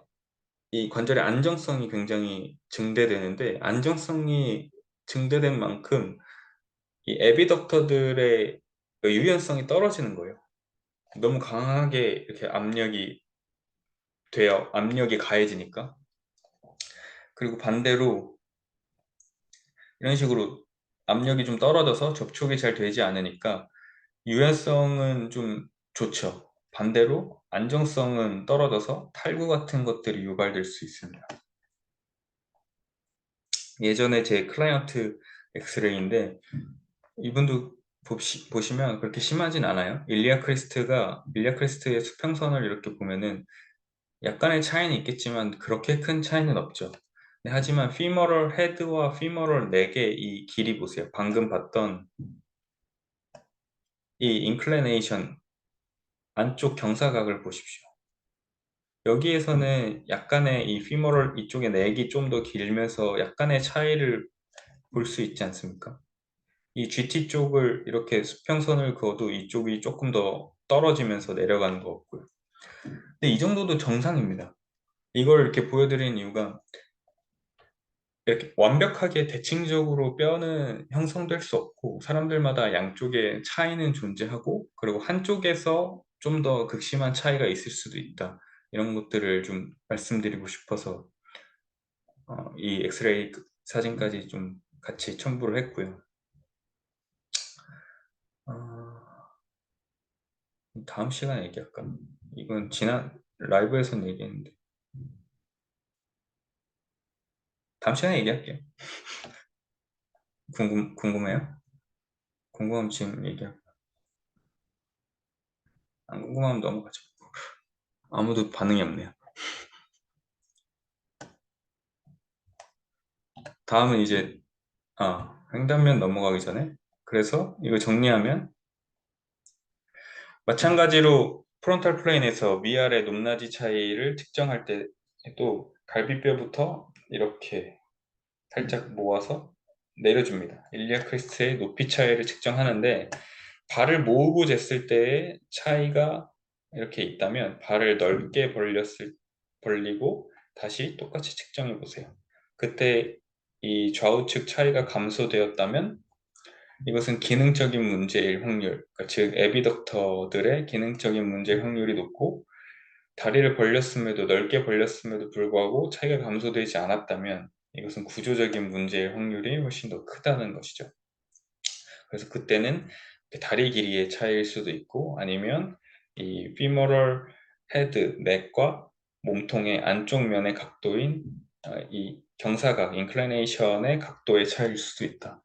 S1: 이 관절의 안정성이 굉장히 증대되는데 안정성이 증대된 만큼 이 에비덕터들의 그 유연성이 떨어지는 거예요. 너무 강하게 이렇게 압력이 가해지니까. 그리고 반대로 이런 식으로 압력이 좀 떨어져서 접촉이 잘 되지 않으니까 유연성은 좀 좋죠. 반대로 안정성은 떨어져서 탈구 같은 것들이 유발될 수 있습니다. 예전에 제 클라이언트 엑스레이인데 이분도 보시면 그렇게 심하진 않아요. 일리아 크리스트의 수평선을 이렇게 보면은 약간의 차이는 있겠지만 그렇게 큰 차이는 없죠. 네, 하지만 피머럴 헤드와 피머럴 넥의 이 길이 보세요. 방금 봤던 이 인클레네이션 안쪽 경사각을 보십시오. 여기에서는 약간의 이 피머럴 이쪽의 넥이 좀 더 길면서 약간의 차이를 볼 수 있지 않습니까? 이 GT 쪽을 이렇게 수평선을 그어도 이쪽이 조금 더 떨어지면서 내려가는 것 같고요. 근데 이 정도도 정상입니다. 이걸 이렇게 보여드리는 이유가 이렇게 완벽하게 대칭적으로 뼈는 형성될 수 없고 사람들마다 양쪽에 차이는 존재하고 그리고 한쪽에서 좀 더 극심한 차이가 있을 수도 있다. 이런 것들을 좀 말씀드리고 싶어서 이 엑스레이 사진까지 좀 같이 첨부를 했고요. 어, 다음 시간에 얘기할까? 이건 지난 라이브에서는 얘기했는데 다음 시간에 얘기할게요. 궁금해요? 궁금하면 지금 얘기할게요. 안 궁금하면 넘어가죠. 아무도 반응이 없네요. 다음은 이제 횡단면 넘어가기 전에 그래서 이거 정리하면 마찬가지로 프론탈 플레인에서 위아래 높낮이 차이를 측정할 때도 갈비뼈부터 이렇게 살짝 모아서 내려줍니다. 일리아 크레스트의 높이 차이를 측정하는데 발을 모으고 쟀을 때의 차이가 이렇게 있다면 발을 넓게 벌리고 다시 똑같이 측정해 보세요. 그때 이 좌우측 차이가 감소되었다면 이것은 기능적인 문제일 확률, 그러니까 즉 에비덕터들의 기능적인 문제일 확률이 높고 다리를 벌렸음에도 넓게 벌렸음에도 불구하고 차이가 감소되지 않았다면 이것은 구조적인 문제일 확률이 훨씬 더 크다는 것이죠. 그래서 그때는 다리 길이의 차이일 수도 있고 아니면 이 femoral head, neck과 몸통의 안쪽 면의 각도인 이 경사각, inclination의 각도의 차이일 수도 있다.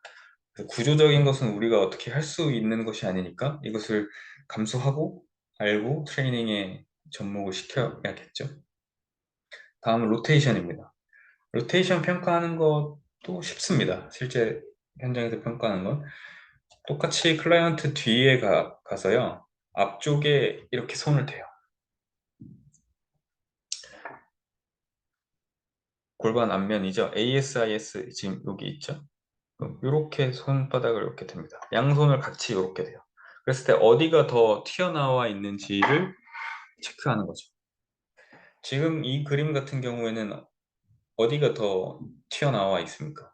S1: 구조적인 것은 우리가 어떻게 할 수 있는 것이 아니니까 이것을 감수하고 알고 트레이닝에 접목을 시켜야겠죠. 다음은 로테이션입니다. 로테이션 평가하는 것도 쉽습니다. 실제 현장에서 평가하는 건 똑같이 클라이언트 뒤에 가서요. 앞쪽에 이렇게 손을 대요. 골반 앞면이죠. ASIS 지금 여기 있죠. 이렇게 손바닥을 이렇게 댑니다. 양손을 같이 이렇게 돼요. 그랬을 때 어디가 더 튀어나와 있는지를 체크하는 거죠. 지금 이 그림 같은 경우에는 어디가 더 튀어나와 있습니까?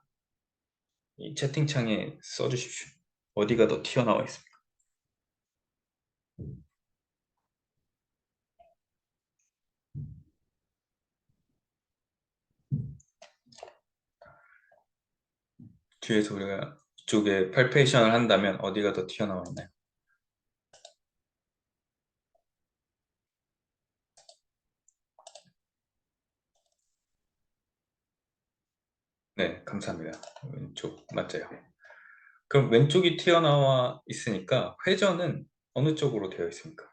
S1: 이 채팅창에 써주십시오. 어디가 더 튀어나와 있습니까? 뒤에서 우리가 이쪽에 팔페이션을 한다면 어디가 더 튀어나와 있나요? 네, 감사합니다. 왼쪽 맞아요. 그럼 왼쪽이 튀어나와 있으니까 회전은 어느 쪽으로 되어 있습니까?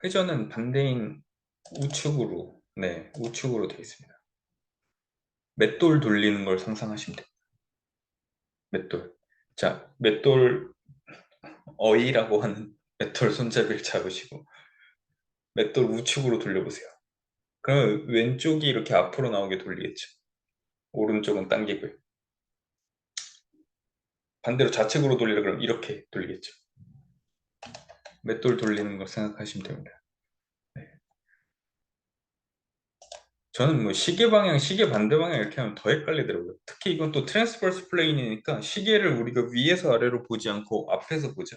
S1: 회전은 반대인 우측으로, 네, 우측으로 되어 있습니다. 맷돌 돌리는 걸 상상하시면 돼요. 맷돌. 자, 맷돌 어이라고 하는 맷돌 손잡이를 잡으시고 맷돌 우측으로 돌려보세요. 그러면 왼쪽이 이렇게 앞으로 나오게 돌리겠죠. 오른쪽은 당기고요. 반대로 좌측으로 돌리려 그러면 이렇게 돌리겠죠. 맷돌 돌리는 걸 생각하시면 됩니다. 네. 저는 뭐 시계 방향, 시계 반대 방향 이렇게 하면 더 헷갈리더라고요. 특히 이건 또 트랜스버스 플레인이니까 시계를 우리가 위에서 아래로 보지 않고 앞에서 보죠.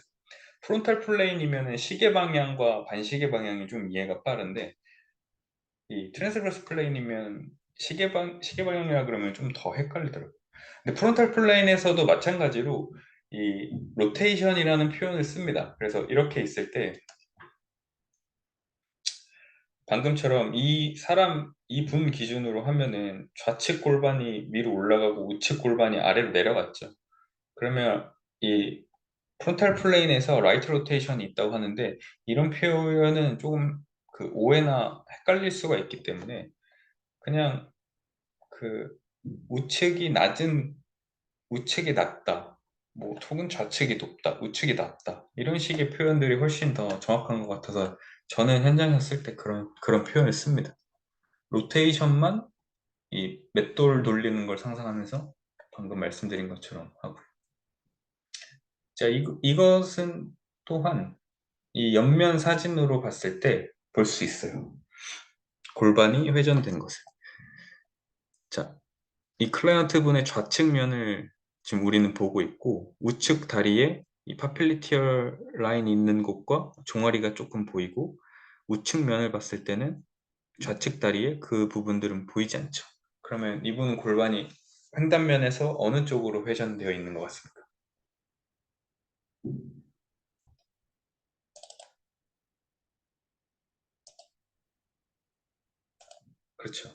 S1: 프론탈 플레인이면 시계 방향과 반시계 방향이 좀 이해가 빠른데 이 트랜스버스 플레인이면 시계 방향이라 그러면 좀 더 헷갈리더라고요. 근데 프론탈 플레인에서도 마찬가지로 이 로테이션이라는 표현을 씁니다. 그래서 이렇게 있을 때 방금처럼 이 분 기준으로 하면은 좌측 골반이 위로 올라가고 우측 골반이 아래로 내려갔죠. 그러면 이 프론탈 플레인에서 라이트 로테이션이 있다고 하는데 이런 표현은 조금 그 오해나 헷갈릴 수가 있기 때문에 그냥 그 우측이 낮다, 뭐 혹은 좌측이 높다, 우측이 낮다 이런 식의 표현들이 훨씬 더 정확한 것 같아서 저는 현장에서 쓸 때 그런 표현을 씁니다. 로테이션만 이 맷돌 돌리는 걸 상상하면서 방금 말씀드린 것처럼 하고. 자, 이것은 또한 이 옆면 사진으로 봤을 때 볼 수 있어요. 골반이 회전된 것을. 자, 이 클라이언트 분의 좌측 면을 지금 우리는 보고 있고 우측 다리에 이 파필리티얼 라인 있는 곳과 종아리가 조금 보이고 우측 면을 봤을 때는 좌측 다리에 그 부분들은 보이지 않죠. 그러면 이분은 골반이 횡단면에서 어느 쪽으로 회전되어 있는 것 같습니까? 그렇죠.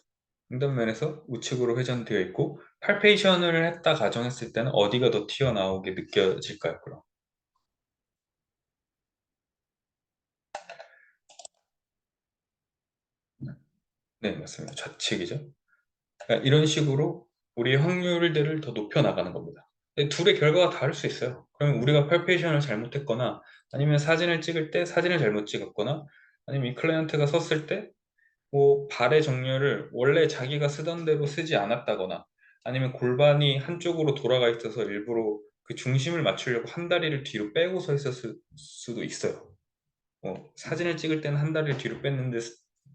S1: 횡단면에서 우측으로 회전되어 있고 팔페이션을 했다 가정했을 때는 어디가 더 튀어나오게 느껴질까요, 그럼? 네, 맞습니다. 좌측이죠. 그러니까 이런 식으로 우리의 확률들을 더 높여 나가는 겁니다. 근데 둘의 결과가 다를 수 있어요. 그럼 우리가 팔페이션을 잘못했거나 아니면 사진을 찍을 때 사진을 잘못 찍었거나 아니면 이 클라이언트가 섰을 때 뭐 발의 정렬을 원래 자기가 쓰던 대로 쓰지 않았다거나 아니면 골반이 한쪽으로 돌아가 있어서 일부러 그 중심을 맞추려고 한 다리를 뒤로 빼고 서 있었을 수도 있어요. 사진을 찍을 때는 한 다리를 뒤로 뺐는데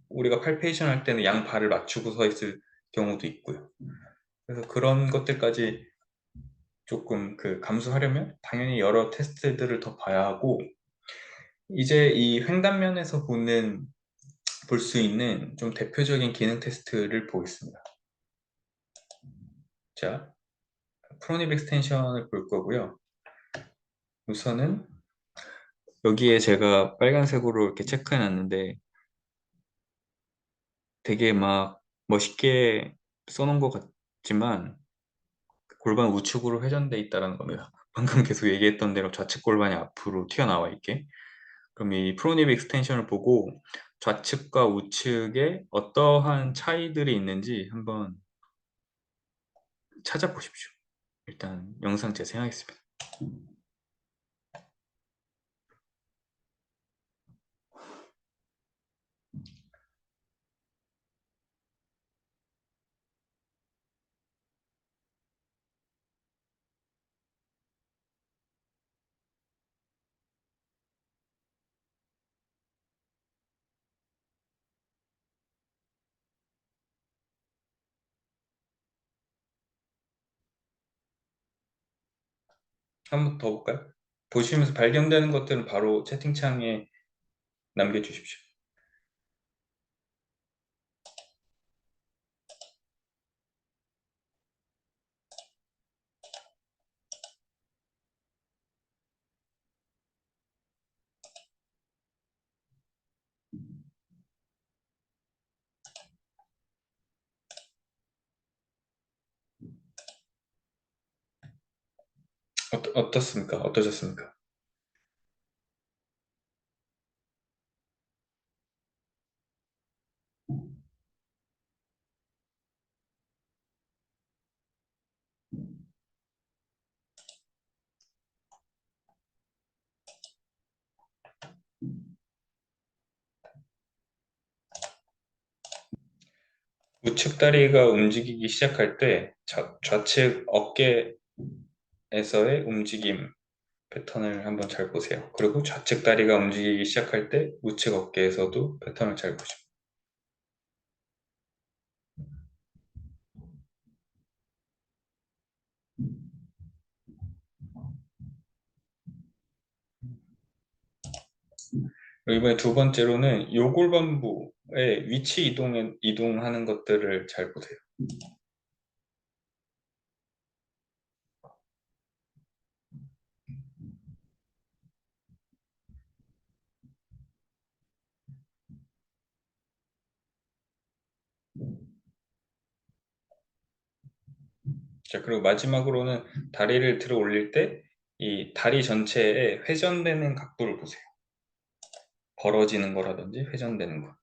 S1: 우리가 팔페이션 할 때는 양 발을 맞추고 서 있을 경우도 있고요. 그래서 그런 것들까지 조금 그 감수하려면 당연히 여러 테스트들을 더 봐야 하고 이제 이 횡단면에서 볼 수 있는 좀 대표적인 기능 테스트를 보겠습니다. 자, 프로닙 익스텐션을 볼 거고요. 우선은 여기에 제가 빨간색으로 이렇게 체크해 놨는데 되게 막 멋있게 써놓은 것 같지만 골반 우측으로 회전돼 있다는 겁니다. 방금 계속 얘기했던 대로 좌측 골반이 앞으로 튀어나와 있게. 그럼 이 프로닙 익스텐션을 보고 좌측과 우측에 어떠한 차이들이 있는지 한번 찾아보십시오. 일단 영상 재생하겠습니다. 한번 더 볼까요? 보시면서 발견되는 것들은 바로 채팅창에 남겨주십시오. 어떻습니까? 어떠셨습니까? 우측 다리가 움직이기 시작할 때 좌측 어깨에서의 움직임 패턴을 한번 잘 보세요. 그리고 좌측 다리가 움직이기 시작할 때 우측 어깨에서도 패턴을 잘 보시고 그리고 이번에 두 번째로는 요골반부의 위치 이동하는 것들을 잘 보세요. 자, 그리고 마지막으로는 다리를 들어 올릴 때 이 다리 전체에 회전되는 각도를 보세요. 벌어지는 거라든지 회전되는 거.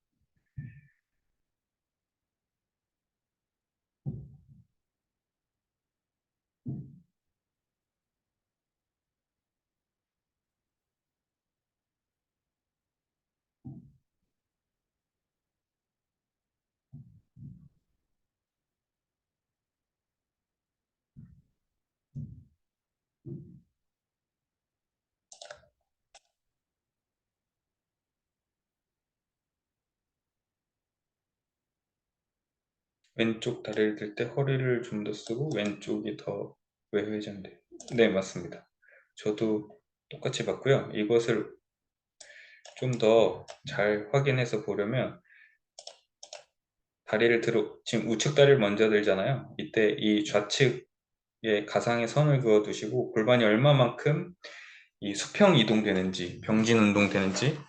S1: 왼쪽 다리를 들 때 허리를 좀 더 쓰고 왼쪽이 더 외회전돼. 네, 맞습니다. 저도 똑같이 봤고요. 이것을 좀 더 잘 확인해서 보려면 다리를 들어 지금 우측 다리를 먼저 들잖아요. 이때 이 좌측에 가상의 선을 그어 두시고 골반이 얼마만큼 이 수평 이동되는지, 병진 운동되는지,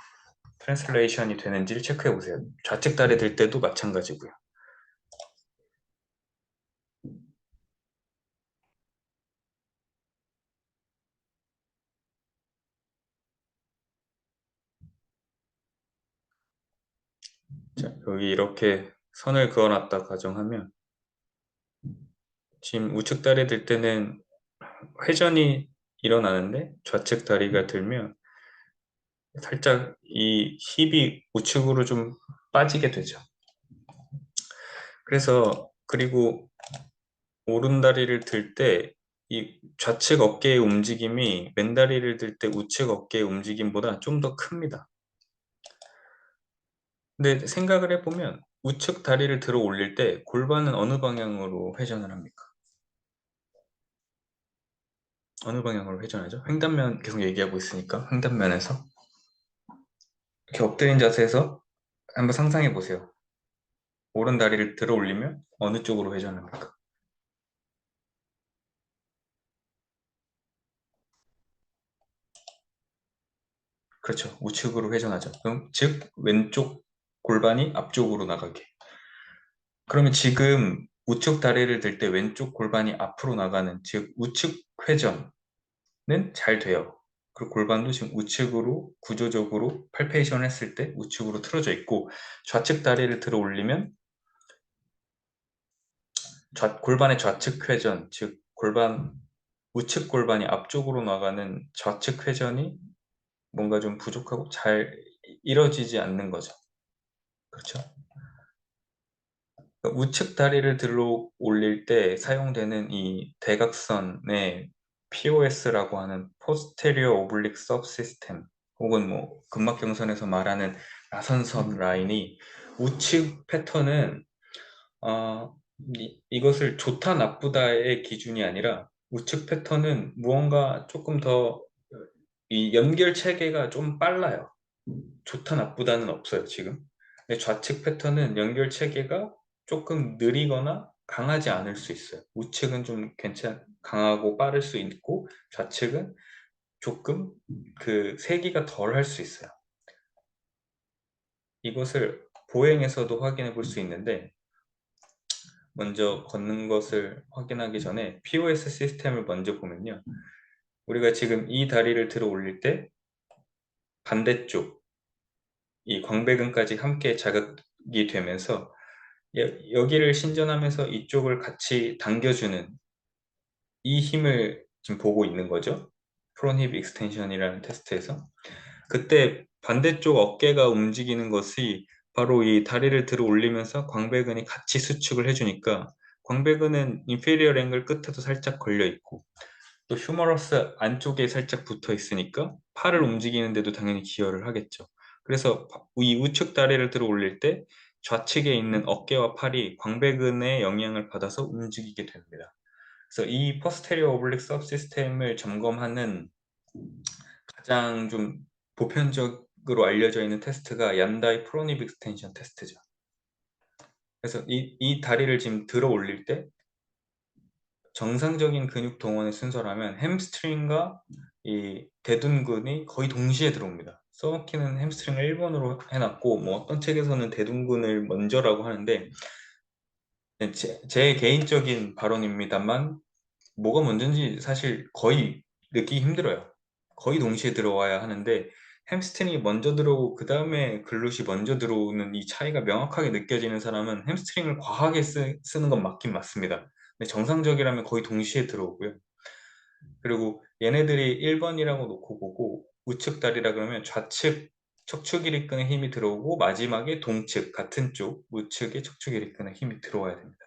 S1: 트랜슬레이션이 되는지를 체크해 보세요. 좌측 다리 들 때도 마찬가지고요. 자, 여기 이렇게 선을 그어놨다 가정하면 지금 우측 다리 들 때는 회전이 일어나는데 좌측 다리가 들면 살짝 이 힙이 우측으로 좀 빠지게 되죠. 그래서 그리고 오른다리를 들 때 이 좌측 어깨의 움직임이 왼다리를 들 때 우측 어깨의 움직임보다 좀 더 큽니다. 근데 생각을 해보면 우측 다리를 들어 올릴 때 골반은 어느 방향으로 회전을 합니까? 어느 방향으로 회전하죠? 횡단면 계속 얘기하고 있으니까 횡단면에서 이렇게 엎드린 자세에서 한번 상상해 보세요. 오른 다리를 들어 올리면 어느 쪽으로 회전합니까? 그렇죠. 우측으로 회전하죠. 그럼 즉 왼쪽 골반이 앞쪽으로 나가게. 그러면 지금 우측 다리를 들 때 왼쪽 골반이 앞으로 나가는 즉 우측 회전은 잘 돼요. 그리고 골반도 지금 우측으로 구조적으로 팔페이션 했을 때 우측으로 틀어져 있고 좌측 다리를 들어 올리면 골반의 좌측 회전 즉 골반 우측 골반이 앞쪽으로 나가는 좌측 회전이 뭔가 좀 부족하고 잘 이뤄지지 않는 거죠. 그렇죠? 그러니까 우측 다리를 들어 올릴 때 사용되는 이 대각선의 POS라고 하는 Posterior Oblique Subsystem 혹은 뭐 근막경선에서 말하는 나선선 라인이 우측 패턴은 이것을 좋다 나쁘다의 기준이 아니라 우측 패턴은 무언가 조금 더 이 연결 체계가 좀 빨라요. 좋다 나쁘다는 없어요 지금. 근데 좌측 패턴은 연결 체계가 조금 느리거나 강하지 않을 수 있어요. 우측은 좀 강하고 빠를 수 있고 좌측은 조금 그 세기가 덜 할 수 있어요. 이것을 보행에서도 확인해 볼 수 있는데 먼저 걷는 것을 확인하기 전에 POS 시스템을 먼저 보면요. 우리가 지금 이 다리를 들어 올릴 때 반대쪽 이 광배근까지 함께 자극이 되면서 여기를 신전하면서 이쪽을 같이 당겨주는 이 힘을 지금 보고 있는 거죠. 프론힙 익스텐션이라는 테스트에서. 그때 반대쪽 어깨가 움직이는 것이 바로 이 다리를 들어 올리면서 광배근이 같이 수축을 해주니까 광배근은 인페리얼 앵글 끝에도 살짝 걸려 있고 또 휴머러스 안쪽에 살짝 붙어 있으니까 팔을 움직이는데도 당연히 기여를 하겠죠. 그래서 이 우측 다리를 들어 올릴 때 좌측에 있는 어깨와 팔이 광배근의 영향을 받아서 움직이게 됩니다. 그래서 이 포스테리어 오블릭 서브시스템을 점검하는 가장 좀 보편적으로 알려져 있는 테스트가 얀다이 프로닙 익스텐션 테스트죠. 그래서 이 다리를 지금 들어 올릴 때 정상적인 근육 동원의 순서라면 햄스트링과 이 대둔근이 거의 동시에 들어옵니다. 서머키는 햄스트링을 1번으로 해놨고 뭐 어떤 책에서는 대둔근을 먼저라고 하는데 제 개인적인 발언입니다만 뭐가 먼저인지 사실 거의 느끼기 힘들어요. 거의 동시에 들어와야 하는데 햄스트링이 먼저 들어오고 그 다음에 글룻이 먼저 들어오는 이 차이가 명확하게 느껴지는 사람은 햄스트링을 과하게 쓰는 건 맞긴 맞습니다. 근데 정상적이라면 거의 동시에 들어오고요. 그리고 얘네들이 1번이라고 놓고 보고 우측 다리라 그러면 좌측 척추 기립근에 힘이 들어오고 마지막에 동측 같은 쪽 우측에 척추 기립근에 힘이 들어와야 됩니다.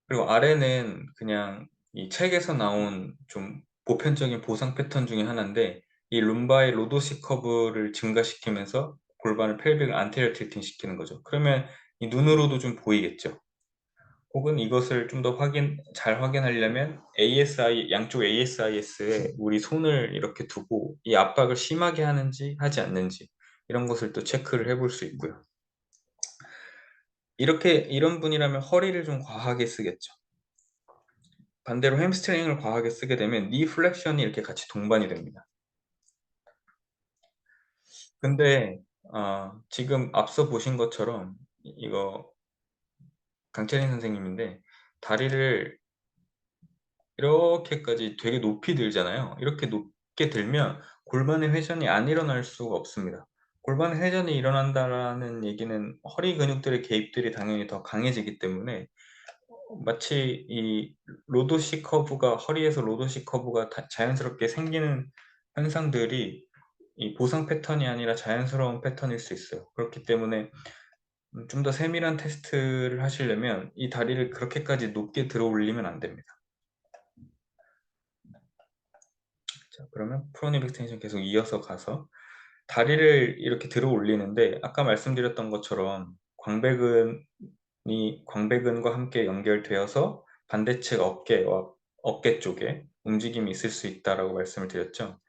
S1: 그리고 아래는 그냥 이 책에서 나온 좀 보편적인 보상 패턴 중에 하나인데 이 룸바의 로도시 커브를 증가시키면서 골반을 펠빅을 안테리어 틸팅 시키는 거죠. 그러면 이 눈으로도 좀 보이겠죠. 혹은 이것을 좀 더 잘 확인하려면 양쪽 ASIS에 우리 손을 이렇게 두고 이 압박을 심하게 하는지 하지 않는지 이런 것을 또 체크를 해볼 수 있고요. 이런 분이라면 허리를 좀 과하게 쓰겠죠. 반대로 햄스트링을 과하게 쓰게 되면 니 플렉션이 이렇게 같이 동반이 됩니다. 근데 지금 앞서 보신 것처럼 이거 강채린 선생님인데 다리를 이렇게까지 되게 높이 들잖아요. 이렇게 높게 들면 골반의 회전이 안 일어날 수가 없습니다. 골반의 회전이 일어난다라는 얘기는 허리 근육들의 개입들이 당연히 더 강해지기 때문에 마치 이 로도시 커브가 허리에서 로도시 커브가 자연스럽게 생기는 현상들이 이 보상 패턴이 아니라 자연스러운 패턴일 수 있어요. 그렇기 때문에 좀 더 세밀한 테스트를 하시려면 이 다리를 그렇게까지 높게 들어 올리면 안 됩니다. 자, 그러면 프로닙 익스텐션 계속 이어서 가서 다리를 이렇게 들어 올리는데 아까 말씀드렸던 것처럼 광배근과 함께 연결되어서 반대측 어깨 쪽에 움직임이 있을 수 있다라고 말씀을 드렸죠.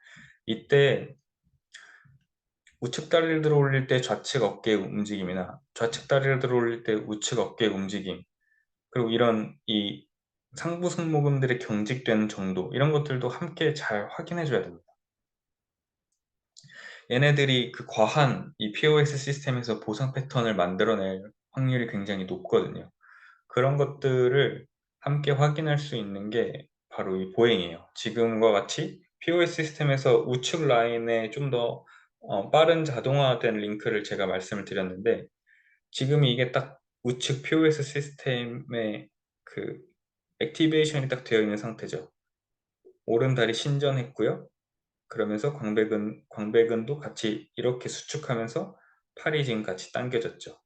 S1: 이때 우측 다리를 들어 올릴 때 좌측 어깨 움직임이나 좌측 다리를 들어 올릴 때 우측 어깨 움직임, 그리고 이런 이 상부 승모근들의 경직되는 정도, 이런 것들도 함께 잘 확인해 줘야 됩니다. 얘네들이 그 과한 이 POS 시스템에서 보상 패턴을 만들어낼 확률이 굉장히 높거든요. 그런 것들을 함께 확인할 수 있는 게 바로 이 보행이에요. 지금과 같이 POS 시스템에서 우측 라인에 좀 더 빠른 자동화된 링크를 제가 말씀을 드렸는데, 지금 이게 딱 우측 POS 시스템의 그 액티베이션이 딱 되어 있는 상태죠. 오른다리 신전했고요. 그러면서 광배근도 같이 이렇게 수축하면서 팔이 지금 같이 당겨졌죠.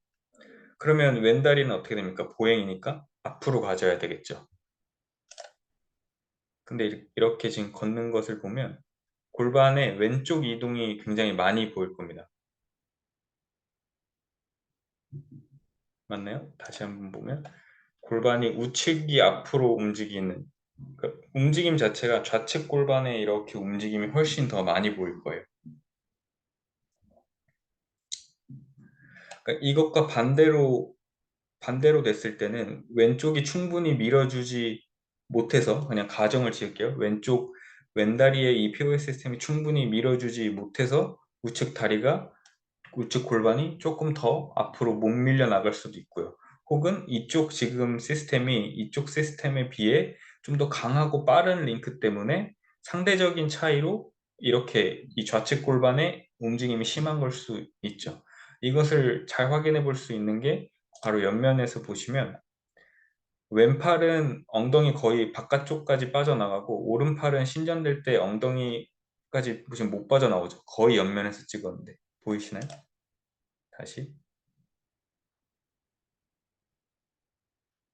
S1: 그러면 왼다리는 어떻게 됩니까? 보행이니까 앞으로 가져야 되겠죠. 근데 이렇게 지금 걷는 것을 보면 골반의 왼쪽 이동이 굉장히 많이 보일 겁니다. 맞나요? 다시 한번 보면 골반이 우측이 앞으로 움직이는, 그러니까 움직임 자체가 좌측 골반의 이렇게 움직임이 훨씬 더 많이 보일 거예요. 그러니까 이것과 반대로 됐을 때는 왼쪽이 충분히 밀어주지 못해서, 그냥 가정을 지을게요. 왼다리의 이 POS 시스템이 충분히 밀어주지 못해서 우측 골반이 조금 더 앞으로 못 밀려 나갈 수도 있고요. 혹은 이쪽 시스템에 비해 좀 더 강하고 빠른 링크 때문에 상대적인 차이로 이렇게 이 좌측 골반의 움직임이 심한 걸 수 있죠. 이것을 잘 확인해 볼 수 있는 게 바로 옆면에서 보시면 왼팔은 엉덩이 거의 바깥쪽까지 빠져나가고 오른팔은 신전될 때 엉덩이까지 지금 못 빠져나오죠. 거의 옆면에서 찍었는데 보이시나요? 다시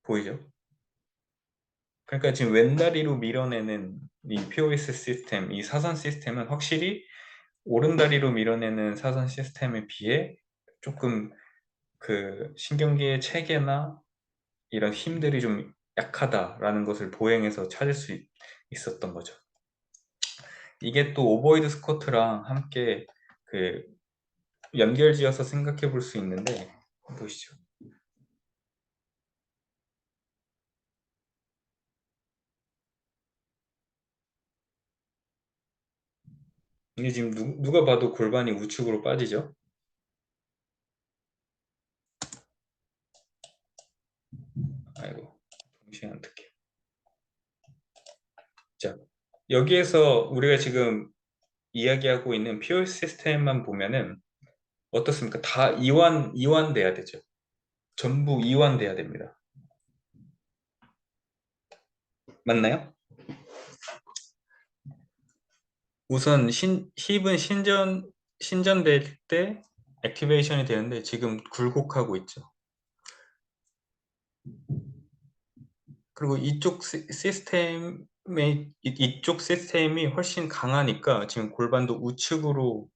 S1: 보이죠? 그러니까 지금 왼다리로 밀어내는 이 POS 시스템, 이 사선 시스템은 확실히 오른다리로 밀어내는 사선 시스템에 비해 조금 그 신경계의 체계나 이런 힘들이 좀 약하다라는 것을 보행해서 찾을 수 있었던 거죠. 이게 또 오버헤드 스쿼트랑 함께 그 연결지어서 생각해 볼 수 있는데, 보시죠. 이게 지금 누가 봐도 골반이 우측으로 빠지죠? 아이고, 정신이 안 특해. 자, 여기에서 우리가 지금 이야기하고 있는 POS 시스템만 보면은 어떻습니까? 다 이완돼야 되죠. 전부 이완돼야 됩니다. 맞나요? 우선 힙은 신전될 때 액티베이션이 되는데 지금 굴곡하고 있죠. 그리고 이쪽 시스템이 훨씬 강하니까 지금 골반도 우측으로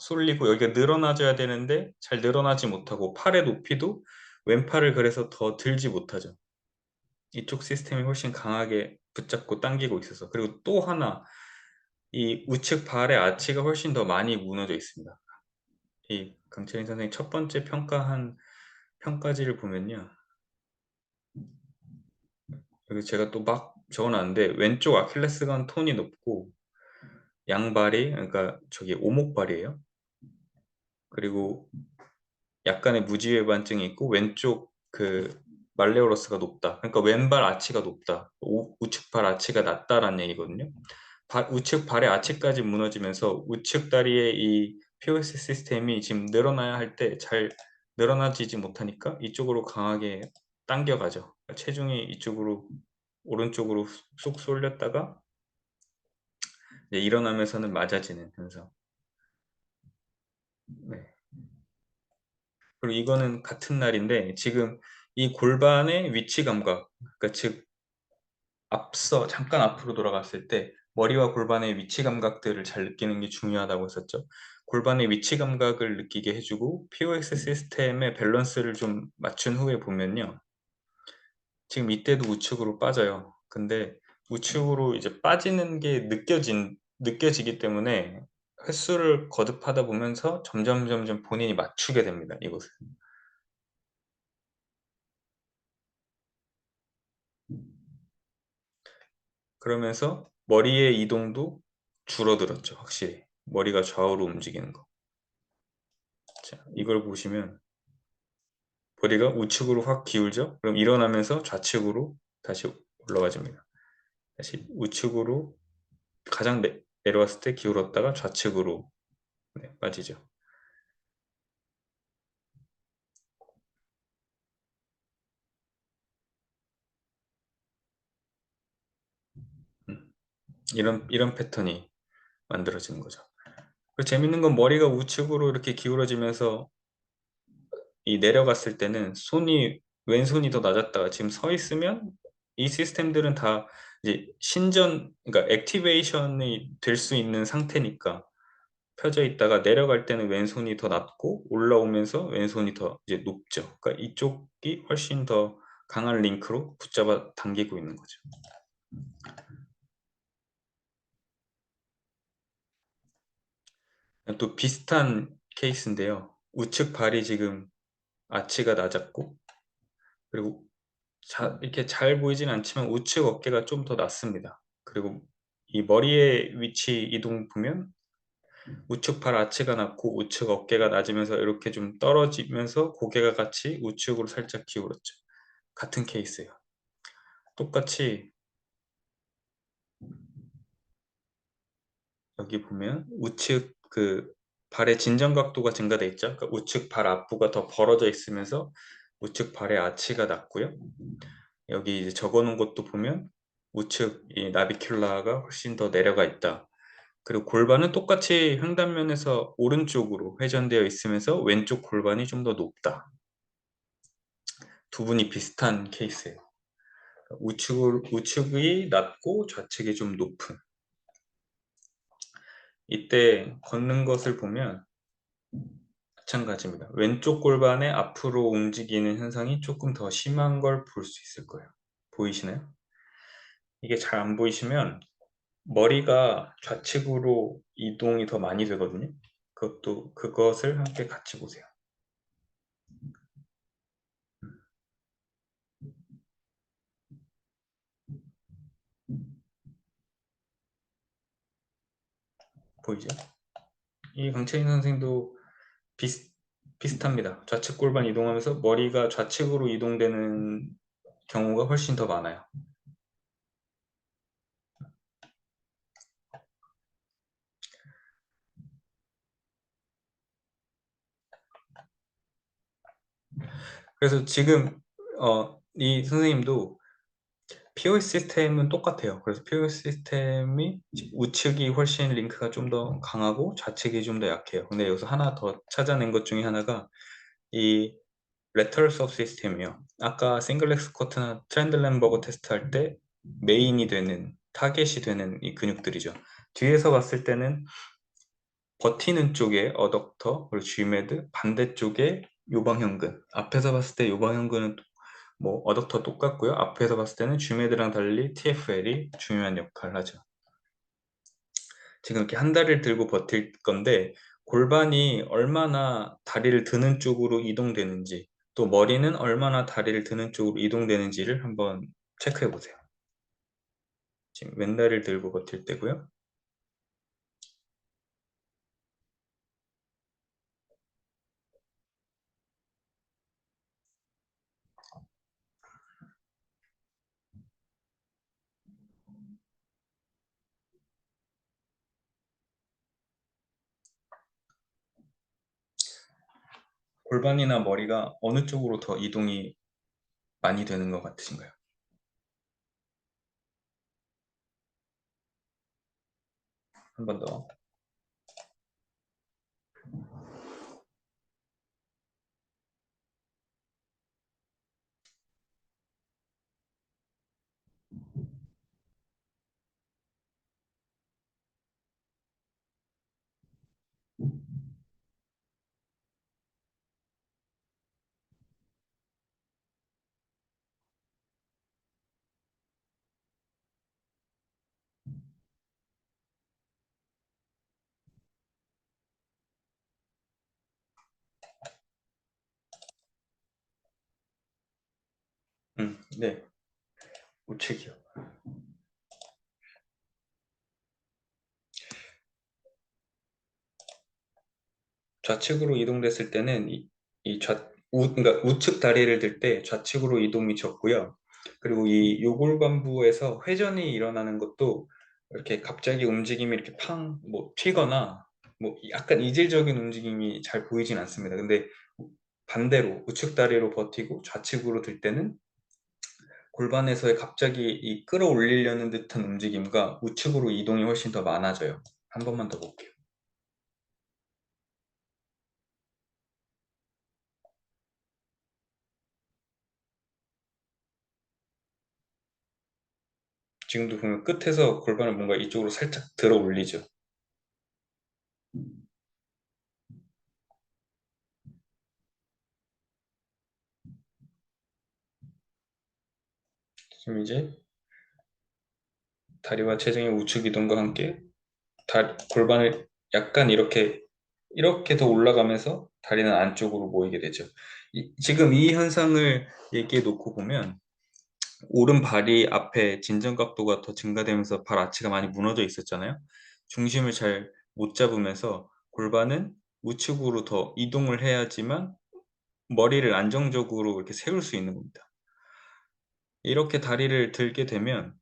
S1: 쏠리고 여기가 늘어나줘야 되는데 잘 늘어나지 못하고 팔의 높이도 왼팔을 그래서 더 들지 못하죠. 이쪽 시스템이 훨씬 강하게 붙잡고 당기고 있어서. 그리고 또 하나, 이 우측 발의 아치가 훨씬 더 많이 무너져 있습니다. 이 강철인 선생님 첫 번째 평가한 평가지를 보면요. 여기 제가 또 막 적어놨는데, 왼쪽 아킬레스건 톤이 높고 양발이, 그러니까 저기 오목발이에요. 그리고 약간의 무지외반증이 있고 왼쪽 그 말레오러스가 높다. 그러니까 왼발 아치가 높다. 우측 발 아치가 낮다라는 얘기거든요. 우측 발의 아치까지 무너지면서 우측 다리의 이 POS 시스템이 지금 늘어나야 할 때 잘 늘어나지지 못하니까 이쪽으로 강하게 당겨가죠. 그러니까 체중이 이쪽으로 오른쪽으로 쏙 쏠렸다가 이제 일어나면서는 맞아지는 현상. 네. 그리고 이거는 같은 날인데 지금 이 골반의 위치 감각, 그러니까 즉 앞서 잠깐 앞으로 돌아갔을 때 머리와 골반의 위치 감각들을 잘 느끼는 게 중요하다고 했었죠. 골반의 위치 감각을 느끼게 해주고 POS 시스템의 밸런스를 좀 맞춘 후에 보면요. 지금 이때도 우측으로 빠져요. 근데 우측으로 이제 빠지는 게 느껴지기 때문에 횟수를 거듭하다 보면서 점점 본인이 맞추게 됩니다. 이것을. 그러면서 머리의 이동도 줄어들었죠. 확실히. 머리가 좌우로 움직이는 거. 자, 이걸 보시면 머리가 우측으로 확 기울죠? 그럼 일어나면서 좌측으로 다시 올라가집니다. 다시 우측으로 가장 내려왔을 때 기울었다가 좌측으로 네, 빠지죠. 음, 이런 패턴이 만들어지는 거죠. 그리고 재밌는 건 머리가 우측으로 이렇게 기울어지면서 이 내려갔을 때는 왼손이 더 낮았다가 지금 서 있으면 이 시스템들은 다 이제 그러니까 액티베이션이 될 수 있는 상태니까 펴져 있다가 내려갈 때는 왼손이 더 낮고 올라오면서 왼손이 더 이제 높죠. 그러니까 이쪽이 훨씬 더 강한 링크로 붙잡아 당기고 있는 거죠. 또 비슷한 케이스인데요. 우측 발이 지금 아치가 낮았고 그리고 이렇게 잘 보이진 않지만 우측 어깨가 좀 더 낮습니다. 그리고 이 머리의 위치 이동 보면 우측 팔 아치가 낮고 우측 어깨가 낮으면서 이렇게 좀 떨어지면서 고개가 같이 우측으로 살짝 기울었죠. 같은 케이스예요. 똑같이 여기 보면 우측 그 발의 진정 각도가 증가돼 있죠. 그러니까 우측 발 앞부가 더 벌어져 있으면서 우측 발의 아치가 낮고요. 여기 이제 적어놓은 것도 보면 우측 이 나비큘라가 훨씬 더 내려가 있다. 그리고 골반은 똑같이 횡단면에서 오른쪽으로 회전되어 있으면서 왼쪽 골반이 좀 더 높다. 두 분이 비슷한 케이스예요. 우측이 낮고 좌측이 좀 높은. 이때 걷는 것을 보면 마찬가지입니다. 왼쪽 골반의 앞으로 움직이는 현상이 조금 더 심한 걸 볼 수 있을 거예요. 보이시나요? 이게 잘 안 보이시면 머리가 좌측으로 이동이 더 많이 되거든요. 그것을 함께 같이 보세요. 보이죠? 이 강채인 선생도 비슷합니다. 좌측 골반 이동하면서 머리가 좌측으로 이동되는 경우가 훨씬 더 많아요. 그래서 지금 이 선생님도 POS 시스템은 똑같아요. 그래서 POS 시스템이 우측이 훨씬 링크가 좀 더 강하고 좌측이 좀 더 약해요. 근데 여기서 하나 더 찾아낸 것 중에 하나가 이 레터럴 서브 시스템이에요. 아까 싱글렉 스쿼트나 트렌들렌버거 테스트 할 때 메인이 되는 타겟이 되는 이 근육들이죠. 뒤에서 봤을 때는 버티는 쪽에 어덕터 그리고 G매드 반대쪽에 요방형근 앞에서 봤을 때 요방형근은 뭐 어댑터 똑같고요. 앞에서 봤을 때는 GMAD랑 달리 TFL이 중요한 역할을 하죠. 지금 이렇게 한 다리를 들고 버틸 건데 골반이 얼마나 다리를 드는 쪽으로 이동되는지 또 머리는 얼마나 다리를 드는 쪽으로 이동되는지를 한번 체크해 보세요. 지금 왼다리를 들고 버틸 때고요. 골반이나 머리가 어느 쪽으로 더 이동이 많이 되는 것 같으신가요? 한 번 더. 네. 우측이요. 좌측으로 이동됐을 때는 그러니까 우측 다리를 들 때 좌측으로 이동이 적고요. 그리고 이 요골반부에서 회전이 일어나는 것도 이렇게 갑자기 움직임이 이렇게 뭐 튀거나 뭐 약간 이질적인 움직임이 잘 보이진 않습니다. 근데 반대로 우측 다리로 버티고 좌측으로 들 때는 골반에서의 갑자기 이 끌어올리려는 듯한 움직임과 우측으로 이동이 훨씬 더 많아져요. 한 번만 더 볼게요. 지금도 보면 끝에서 골반을 뭔가 이쪽으로 살짝 들어 올리죠. 지금 이제 다리와 체중의 우측 이동과 함께 골반을 약간 이렇게 더 올라가면서 다리는 안쪽으로 모이게 되죠. 지금 이 현상을 얘기해 놓고 보면 오른발이 앞에 진정 각도가 더 증가되면서 발 아치가 많이 무너져 있었잖아요. 중심을 잘 못 잡으면서 골반은 우측으로 더 이동을 해야지만 머리를 안정적으로 이렇게 세울 수 있는 겁니다. 이렇게 다리를 들게 되면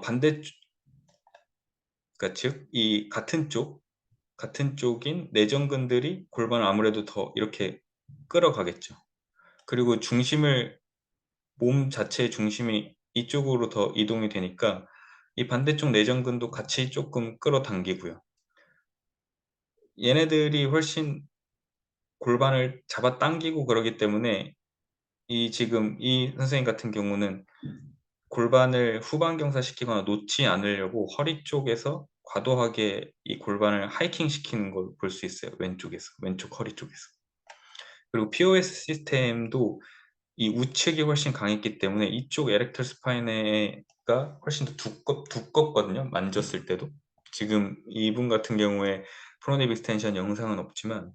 S1: 반대 그러니까 즉 이 같은 쪽인 내전근들이 골반을 아무래도 더 이렇게 끌어가겠죠. 그리고 몸 자체의 중심이 이쪽으로 더 이동이 되니까 이 반대쪽 내전근도 같이 조금 끌어당기고요. 얘네들이 훨씬 골반을 잡아당기고 그러기 때문에 지금 이 선생님 같은 경우는 골반을 후방경사시키거나 놓지 않으려고 허리 쪽에서 과도하게 이 골반을 하이킹 시키는 걸 볼 수 있어요. 왼쪽 허리 쪽에서. 그리고 POS 시스템도 이 우측이 훨씬 강했기 때문에 이쪽 에렉터 스파이네가 훨씬 더 두껍거든요. 만졌을 때도. 지금 이분 같은 경우에 프로립 익스텐션 영상은 없지만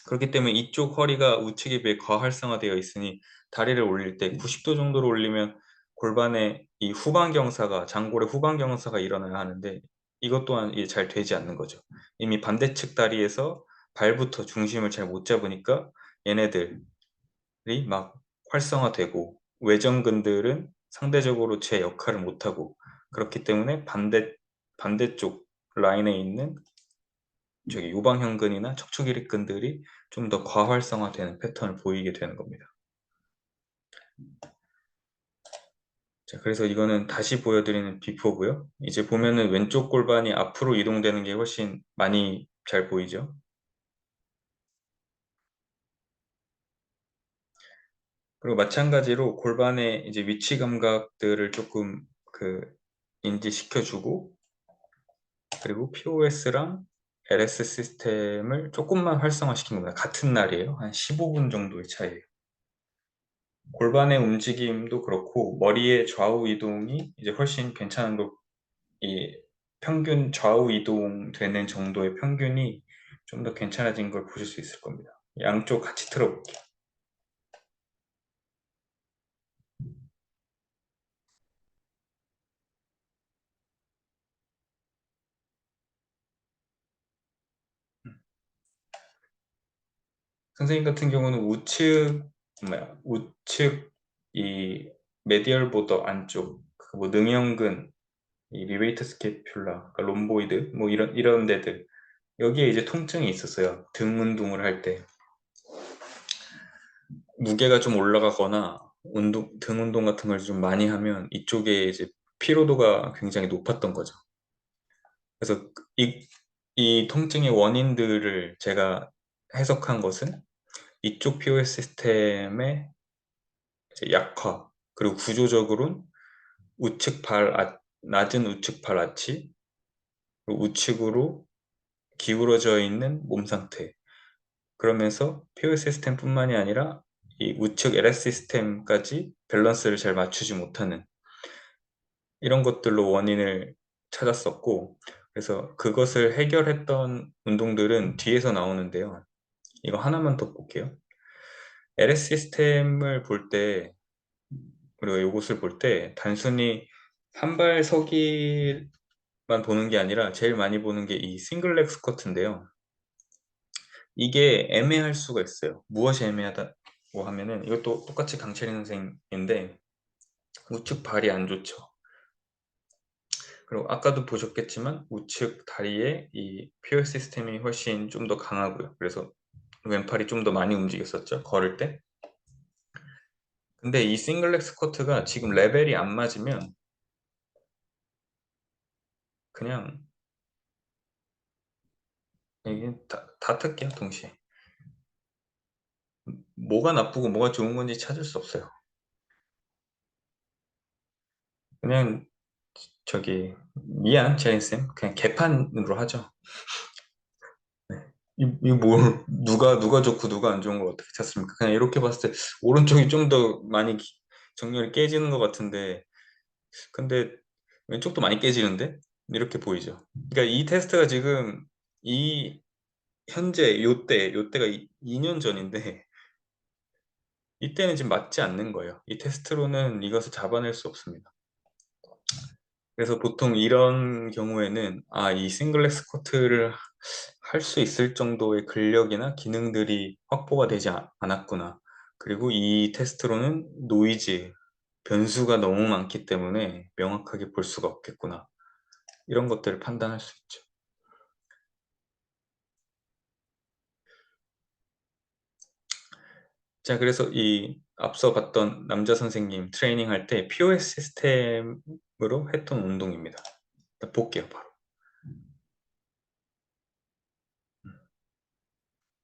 S1: 그렇기 때문에 이쪽 허리가 우측에 비해 과활성화되어 있으니 다리를 올릴 때 90도 정도로 올리면 골반의 이 장골의 후방 경사가 일어나야 하는데 이것 또한 이게 잘 되지 않는 거죠. 이미 반대측 다리에서 발부터 중심을 잘 못 잡으니까 얘네들이 막 활성화되고 외전근들은 상대적으로 제 역할을 못하고 그렇기 때문에 반대쪽 라인에 있는 저기 유방현근이나 척추기립근들이 좀 더 과활성화되는 패턴을 보이게 되는 겁니다. 자, 그래서 이거는 다시 보여드리는 비포고요. 이제 보면은 왼쪽 골반이 앞으로 이동되는 게 훨씬 많이 잘 보이죠. 그리고 마찬가지로 골반의 이제 위치 감각들을 조금 인지시켜주고 그리고 POS랑 LS 시스템을 조금만 활성화시킨 겁니다. 같은 날이에요. 한 15분 정도의 차이예요. 골반의 움직임도 그렇고 머리의 좌우 이동이 이제 훨씬 괜찮은 거, 이 평균 좌우 이동되는 정도의 평균이 좀 더 괜찮아진 걸 보실 수 있을 겁니다. 양쪽 같이 틀어볼게요. 선생님 같은 경우는 우측 이 메디얼 보더 안쪽 그뭐 능형근, 이 리베이트 스캐퓰라, 그러니까 롬보이드 뭐 이런 데들 여기에 이제 통증이 있었어요. 등 운동을 할 때 무게가 좀 올라가거나 등 운동 같은 걸 좀 많이 하면 이쪽에 이제 피로도가 굉장히 높았던 거죠. 그래서 이 통증의 원인들을 제가 해석한 것은 이쪽 POS 시스템의 이제 약화, 그리고 구조적으로는 낮은 우측 팔 아치, 그리고 우측으로 기울어져 있는 몸 상태. 그러면서 POS 시스템뿐만이 아니라 이 우측 LS 시스템까지 밸런스를 잘 맞추지 못하는 이런 것들로 원인을 찾았었고, 그래서 그것을 해결했던 운동들은 뒤에서 나오는데요. 이거 하나만 더 볼게요. LS 시스템을 볼 때, 우리가 이것을 볼 때 단순히 한 발 서기만 보는 게 아니라 제일 많이 보는 게 이 싱글렉 스쿼트인데요. 이게 애매할 수가 있어요. 무엇이 애매하다고 하면은 이것도 똑같이 강채린 선생인데 우측 발이 안 좋죠. 그리고 아까도 보셨겠지만 우측 다리에 이 피어 시스템이 훨씬 좀 더 강하고요. 그래서 왼팔이 좀 더 많이 움직였었죠. 걸을 때. 근데 이 싱글렉 스쿼트가 지금 레벨이 안 맞으면 그냥 이게 다 틀게요, 동시에. 뭐가 나쁘고 뭐가 좋은 건지 찾을 수 없어요. 그냥 저기 미안, 제인쌤. 그냥 개판으로 하죠. 네. 이뭘 누가 좋고 누가 안 좋은 걸 어떻게 찾습니까? 그냥 이렇게 봤을 때 오른쪽이 좀 더 많이 정렬이 깨지는 것 같은데 근데 왼쪽도 많이 깨지는데 이렇게 보이죠. 그러니까 이 테스트가 지금 이 현재 요때가 2년 전인데 이때는 지금 맞지 않는 거예요. 이 테스트로는 이것을 잡아낼 수 없습니다. 그래서 보통 이런 경우에는 이 싱글렉 스쿼트를 할 수 있을 정도의 근력이나 기능들이 확보가 되지 않았구나. 그리고 이 테스트로는 노이즈, 변수가 너무 많기 때문에 명확하게 볼 수가 없겠구나. 이런 것들을 판단할 수 있죠. 자, 그래서 이 앞서 봤던 남자 선생님 트레이닝 할 때 POS 시스템으로 했던 운동입니다. 일단 볼게요, 바로.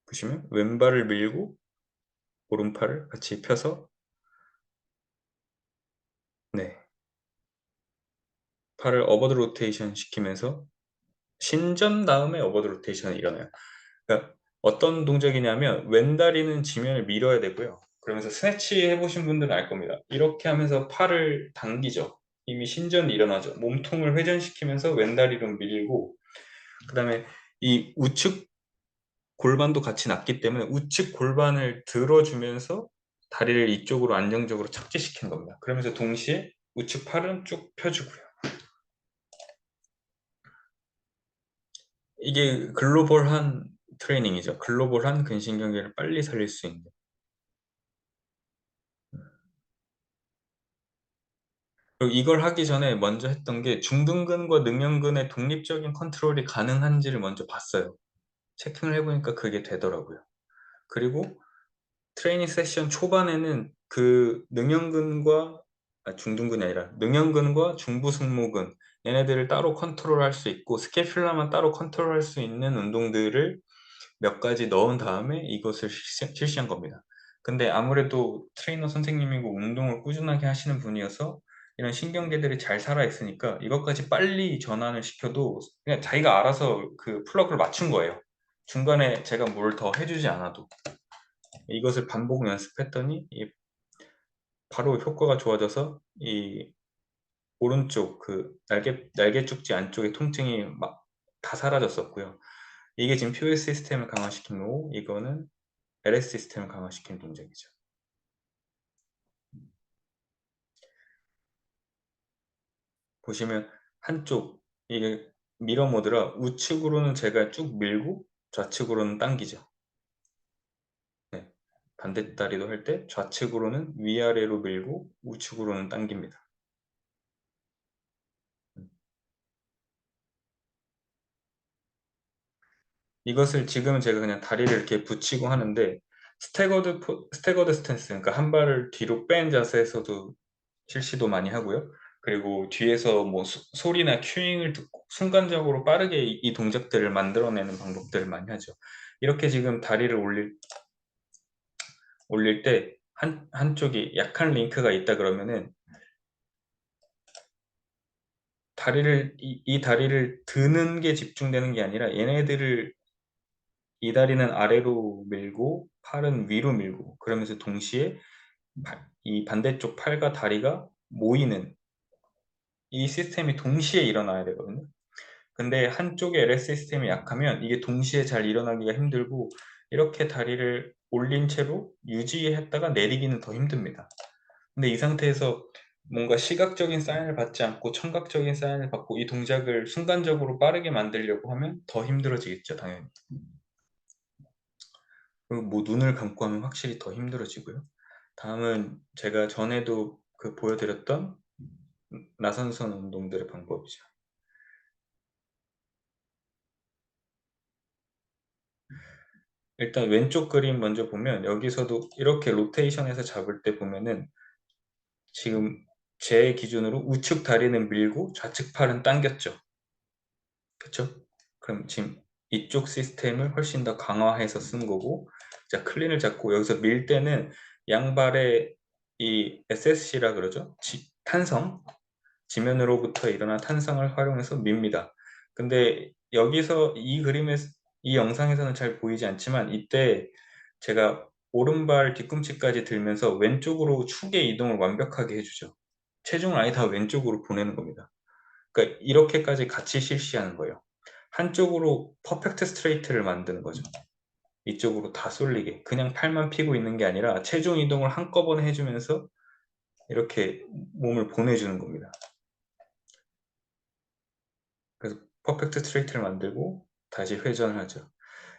S1: 보시면 왼발을 밀고 오른팔을 같이 펴서 네, 팔을 어버드 로테이션 시키면서 신전 다음에 어버드 로테이션이 일어나요. 그러니까 어떤 동작이냐면 왼다리는 지면을 밀어야 되고요. 그러면서 스네치 해보신 분들은 알 겁니다. 이렇게 하면서 팔을 당기죠. 이미 신전이 일어나죠. 몸통을 회전시키면서 왼다리로 밀고 그 다음에 이 우측 골반도 같이 낮기 때문에 우측 골반을 들어주면서 다리를 이쪽으로 안정적으로 착지시킨 겁니다. 그러면서 동시에 우측 팔은 쭉 펴주고요. 이게 글로벌한 트레이닝이죠. 글로벌한 근신경계를 빨리 살릴 수 있는. 그리고 이걸 하기 전에 먼저 했던 게 중둔근과 능형근의 독립적인 컨트롤이 가능한지를 먼저 봤어요. 체킹을 해보니까 그게 되더라고요. 그리고 트레이닝 세션 초반에는 그 능형근과 중둔근이 아니라 능형근과 중부승모근 얘네들을 따로 컨트롤할 수 있고 스캐퓰라만 따로 컨트롤할 수 있는 운동들을 몇 가지 넣은 다음에 이것을 실시한 겁니다. 근데 아무래도 트레이너 선생님이고 운동을 꾸준하게 하시는 분이어서 이런 신경계들이 잘 살아있으니까 이것까지 빨리 전환을 시켜도 그냥 자기가 알아서 그 플러그를 맞춘 거예요. 중간에 제가 뭘 더 해주지 않아도. 이것을 반복 연습했더니 바로 효과가 좋아져서 이 오른쪽 그 날개 쪽지 안쪽의 통증이 막 다 사라졌었고요. 이게 지금 POS 시스템을 강화시킨 거고, 이거는 LS 시스템을 강화시킨 동작이죠. 보시면 한쪽 이게 미러 모드라 우측으로는 제가 쭉 밀고 좌측으로는 당기죠. 네. 반대다리도 할 때 좌측으로는 위아래로 밀고 우측으로는 당깁니다. 이것을 지금은 제가 그냥 다리를 이렇게 붙이고 하는데, 스태거드 스탠스, 그러니까 한 발을 뒤로 뺀 자세에서도 실시도 많이 하고요. 그리고 뒤에서 뭐 소리나 큐잉을 듣고 순간적으로 빠르게 이 동작들을 만들어내는 방법들을 많이 하죠. 이렇게 지금 다리를 올릴 때 한쪽이 약한 링크가 있다 그러면은 이 다리를 드는 게 집중되는 게 아니라 얘네들을, 이 다리는 아래로 밀고 팔은 위로 밀고 그러면서 동시에 이 반대쪽 팔과 다리가 모이는 이 시스템이 동시에 일어나야 되거든요. 근데 한쪽의 LS 시스템이 약하면 이게 동시에 잘 일어나기가 힘들고, 이렇게 다리를 올린 채로 유지했다가 내리기는 더 힘듭니다. 근데 이 상태에서 뭔가 시각적인 사인을 받지 않고 청각적인 사인을 받고 이 동작을 순간적으로 빠르게 만들려고 하면 더 힘들어지겠죠, 당연히. 그리고 뭐 눈을 감고 하면 확실히 더 힘들어지고요. 다음은 제가 전에도 그 보여드렸던 나선선 운동들의 방법이죠. 일단 왼쪽 그림 먼저 보면 여기서도 이렇게 로테이션해서 잡을 때 보면은 지금 제 기준으로 우측 다리는 밀고 좌측 팔은 당겼죠. 그쵸? 그럼 지금 이쪽 시스템을 훨씬 더 강화해서 쓴 거고, 자, 클린을 잡고 여기서 밀 때는 양발의 이 SSC라 그러죠? 탄성, 지면으로부터 일어난 탄성을 활용해서 밉니다. 근데 여기서 이 그림에, 이 영상에서는 잘 보이지 않지만 이때 제가 오른발 뒤꿈치까지 들면서 왼쪽으로 축의 이동을 완벽하게 해주죠. 체중을 아예 다 왼쪽으로 보내는 겁니다. 그러니까 이렇게까지 같이 실시하는 거예요. 한쪽으로 퍼펙트 스트레이트를 만드는 거죠. 이쪽으로 다 쏠리게. 그냥 팔만 피고 있는 게 아니라 체중 이동을 한꺼번에 해주면서 이렇게 몸을 보내주는 겁니다. 그래서 퍼펙트 스트레이트를 만들고 다시 회전을 하죠.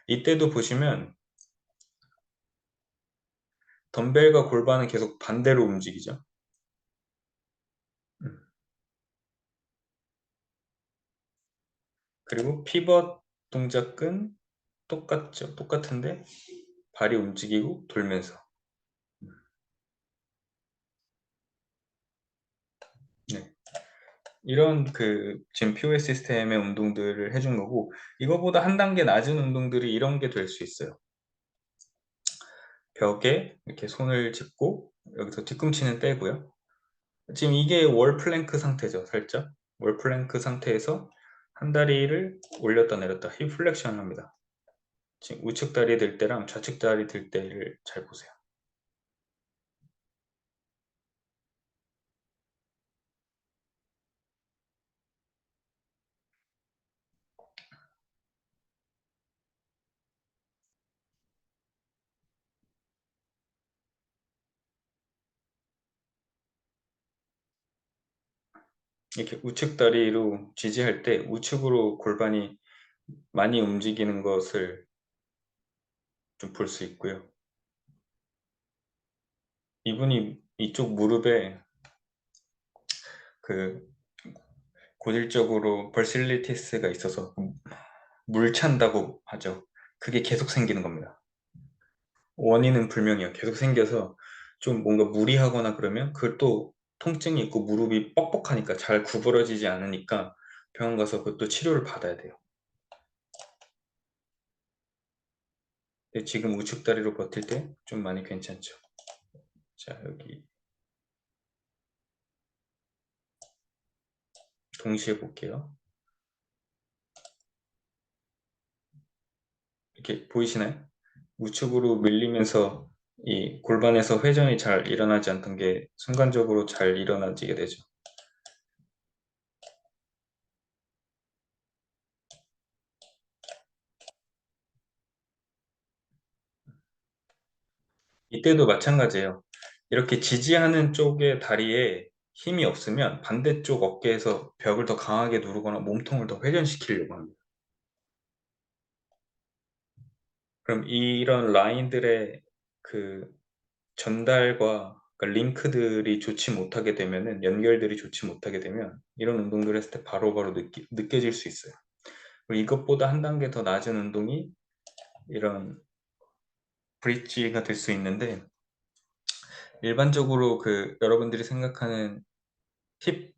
S1: 이때도 보시면 덤벨과 골반은 계속 반대로 움직이죠. 음. 그리고 피벗 동작은 똑같죠. 똑같은데 발이 움직이고 돌면서. 네. 이런 그 지금 POS 시스템의 운동들을 해준 거고, 이거보다 한 단계 낮은 운동들이 이런 게 될 수 있어요. 벽에 이렇게 손을 짚고 여기서 뒤꿈치는 떼고요. 지금 이게 월 플랭크 상태죠. 살짝 월 플랭크 상태에서 한 다리를 올렸다 내렸다 힙 플렉션 합니다. 지금 우측 다리 들 때랑 좌측 다리 들 때를 잘 보세요. 이렇게 우측 다리로 지지할 때 우측으로 골반이 많이 움직이는 것을 좀 볼 수 있고요. 이분이 이쪽 무릎에 그 고질적으로 벌실리티스가 있어서 물 찬다고 하죠. 그게 계속 생기는 겁니다. 원인은 불명이에요. 계속 생겨서 좀 뭔가 무리하거나 그러면 그것도 통증이 있고 무릎이 뻑뻑하니까 잘 구부러지지 않으니까 병원 가서 그것도 치료를 받아야 돼요. 근데 지금 우측 다리로 버틸 때 좀 많이 괜찮죠. 자, 여기 동시에 볼게요. 이렇게 보이시나요? 우측으로 밀리면서 이 골반에서 회전이 잘 일어나지 않던 게 순간적으로 잘 일어나지게 되죠. 이때도 마찬가지예요. 이렇게 지지하는 쪽의 다리에 힘이 없으면 반대쪽 어깨에서 벽을 더 강하게 누르거나 몸통을 더 회전시키려고 합니다. 그럼 이런 라인들의 그 전달과 그러니까 링크들이 좋지 못하게 되면은 연결들이 좋지 못하게 되면 이런 운동들을 했을 때 바로바로 느껴질 수 있어요. 그리고 이것보다 한 단계 더 낮은 운동이 이런 브릿지가 될 수 있는데 일반적으로 그 여러분들이 생각하는 힙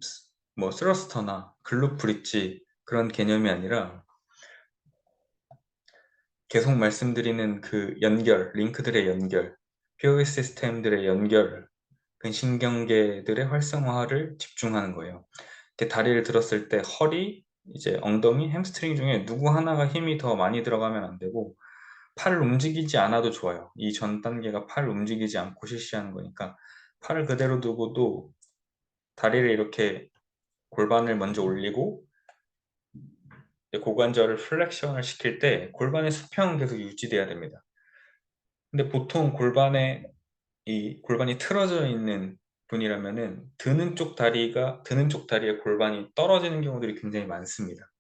S1: 뭐 스러스터나 글루 브릿지 그런 개념이 아니라 계속 말씀드리는 그 연결, 링크들의 연결, POS 시스템들의 연결, 근신경계들의 활성화를 집중하는 거예요. 이렇게 다리를 들었을 때 허리, 이제 엉덩이, 햄스트링 중에 누구 하나가 힘이 더 많이 들어가면 안 되고 팔을 움직이지 않아도 좋아요. 이 전 단계가 팔을 움직이지 않고 실시하는 거니까 팔을 그대로 두고도 다리를 이렇게 골반을 먼저 올리고 고관절을 플렉션을 시킬 때 골반의 수평은 계속 유지돼야 됩니다. 근데 보통 골반이 틀어져 있는 분이라면은 드는 쪽 다리의 골반이 떨어지는 경우들이 굉장히 많습니다.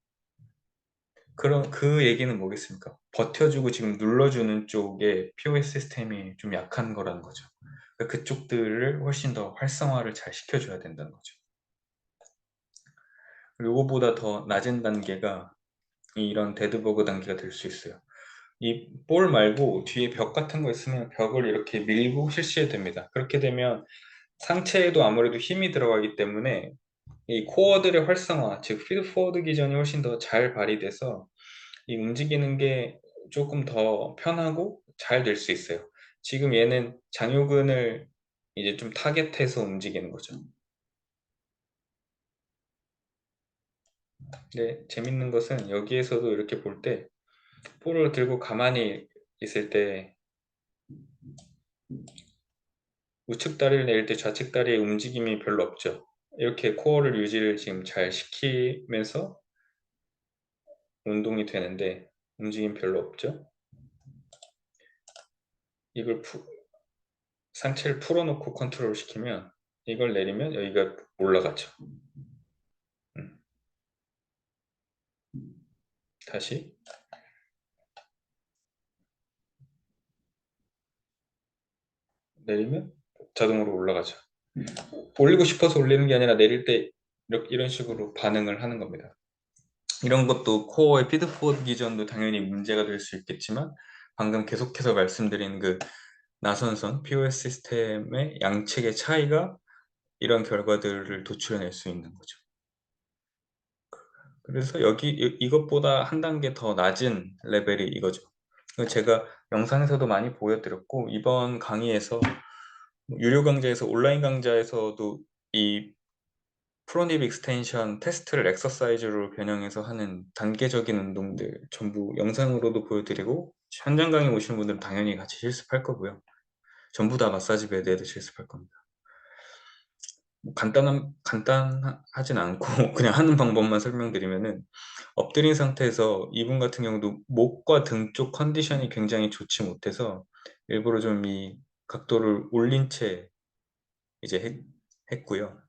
S1: 그럼 그 얘기는 뭐겠습니까? 버텨주고 지금 눌러주는 쪽에 POS 시스템이 좀 약한 거라는 거죠. 그러니까 그쪽들을 훨씬 더 활성화를 잘 시켜줘야 된다는 거죠. 그리고 이거보다 더 낮은 단계가 이런 데드버그 단계가 될 수 있어요. 이 볼 말고 뒤에 벽 같은 거 있으면 벽을 이렇게 밀고 실시해야 됩니다. 그렇게 되면 상체에도 아무래도 힘이 들어가기 때문에 이 코어들의 활성화, 즉 피드 포워드 기전이 훨씬 더 잘 발휘돼서 이 움직이는 게 조금 더 편하고 잘 될 수 있어요. 지금 얘는 장요근을 이제 좀 타겟해서 움직이는 거죠. 근데 재밌는 것은 여기에서도 이렇게 볼 때 볼을 들고 가만히 있을 때 우측 다리를 내릴 때 좌측 다리의 움직임이 별로 없죠. 이렇게 코어를 유지를 지금 잘 시키면서 운동이 되는데 움직임 별로 없죠. 이걸 상체를 풀어놓고 컨트롤 시키면 이걸 내리면 여기가 올라가죠. 음, 다시 내리면 자동으로 올라가죠. 올리고 싶어서 올리는 게 아니라 내릴 때 이런 식으로 반응을 하는 겁니다. 이런 것도 코어의 피드포워드 기전도 당연히 문제가 될 수 있겠지만 방금 계속해서 말씀드린 그 나선선 POS 시스템의 양측의 차이가 이런 결과들을 도출해낼 수 있는 거죠. 그래서 이것보다 한 단계 더 낮은 레벨이 이거죠. 제가 영상에서도 많이 보여드렸고 이번 강의에서 유료 강좌에서 온라인 강좌에서도 이 프로닙 익스텐션 테스트를 엑서사이즈로 변형해서 하는 단계적인 운동들 전부 영상으로도 보여드리고 현장 강의 오시는 분들은 당연히 같이 실습할 거고요. 전부 다 마사지 베드에도 실습할 겁니다. 간단하진 않고 그냥 하는 방법만 설명드리면은 엎드린 상태에서 이분 같은 경우도 목과 등 쪽 컨디션이 굉장히 좋지 못해서 일부러 좀 이 각도를 올린 채 이제 했고요.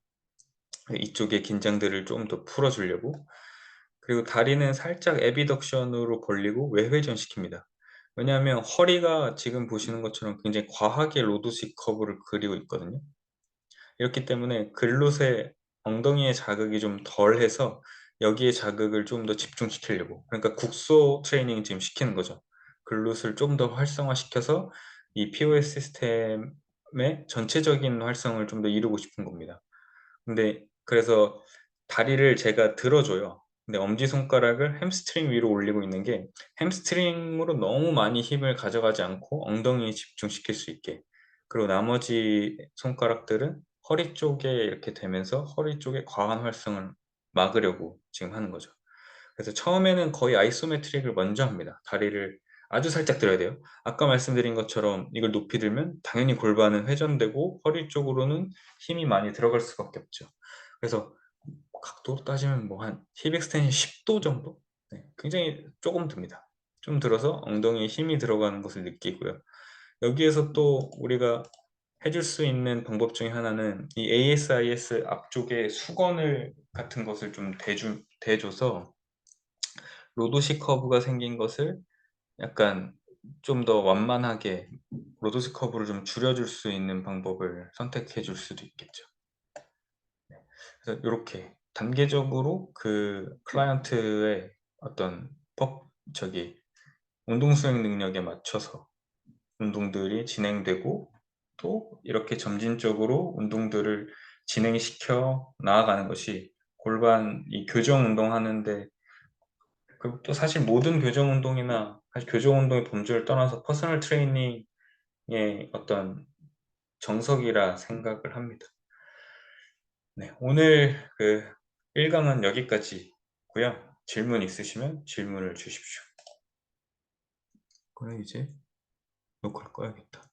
S1: 이쪽의 긴장들을 좀 더 풀어주려고. 그리고 다리는 살짝 에비덕션으로 벌리고 외회전 시킵니다. 왜냐하면 허리가 지금 보시는 것처럼 굉장히 과하게 로드식 커브를 그리고 있거든요. 이렇기 때문에 글룻의 엉덩이의 자극이 좀 덜해서 여기에 자극을 좀 더 집중시키려고. 그러니까 국소 트레이닝 지금 시키는 거죠. 글룻을 좀 더 활성화시켜서 이 POS 시스템의 전체적인 활성을 좀 더 이루고 싶은 겁니다. 근데 그래서 다리를 제가 들어줘요. 근데 엄지손가락을 햄스트링 위로 올리고 있는 게 햄스트링으로 너무 많이 힘을 가져가지 않고 엉덩이에 집중시킬 수 있게. 그리고 나머지 손가락들은 허리 쪽에 이렇게 되면서 허리 쪽에 과한 활성을 막으려고 지금 하는 거죠. 그래서 처음에는 거의 아이소메트릭을 먼저 합니다. 다리를 아주 살짝 들어야 돼요. 아까 말씀드린 것처럼 이걸 높이 들면 당연히 골반은 회전되고 허리 쪽으로는 힘이 많이 들어갈 수밖에 없죠. 그래서 각도로 따지면 뭐 한 힙 익스텐션 10도 정도? 네, 굉장히 조금 듭니다. 좀 들어서 엉덩이에 힘이 들어가는 것을 느끼고요. 여기에서 또 우리가 해줄 수 있는 방법 중에 하나는 이 ASIS 앞쪽에 수건을 같은 것을 좀 대줘서 로도시 커브가 생긴 것을 약간 좀 더 완만하게 로도시 커브를 좀 줄여줄 수 있는 방법을 선택해 줄 수도 있겠죠. 그래서 이렇게 단계적으로 그 클라이언트의 어떤 운동 수행 능력에 맞춰서 운동들이 진행되고 또 이렇게 점진적으로 운동들을 진행시켜 나아가는 것이 골반 이 교정 운동하는데, 그리고 또 사실 모든 교정 운동이나 사실 교정 운동의 범주를 떠나서 퍼스널 트레이닝의 어떤 정석이라 생각을 합니다. 네, 오늘 그 1강은 여기까지고요. 질문 있으시면 질문을 주십시오. 그래 이제 녹화를 꺼야겠다.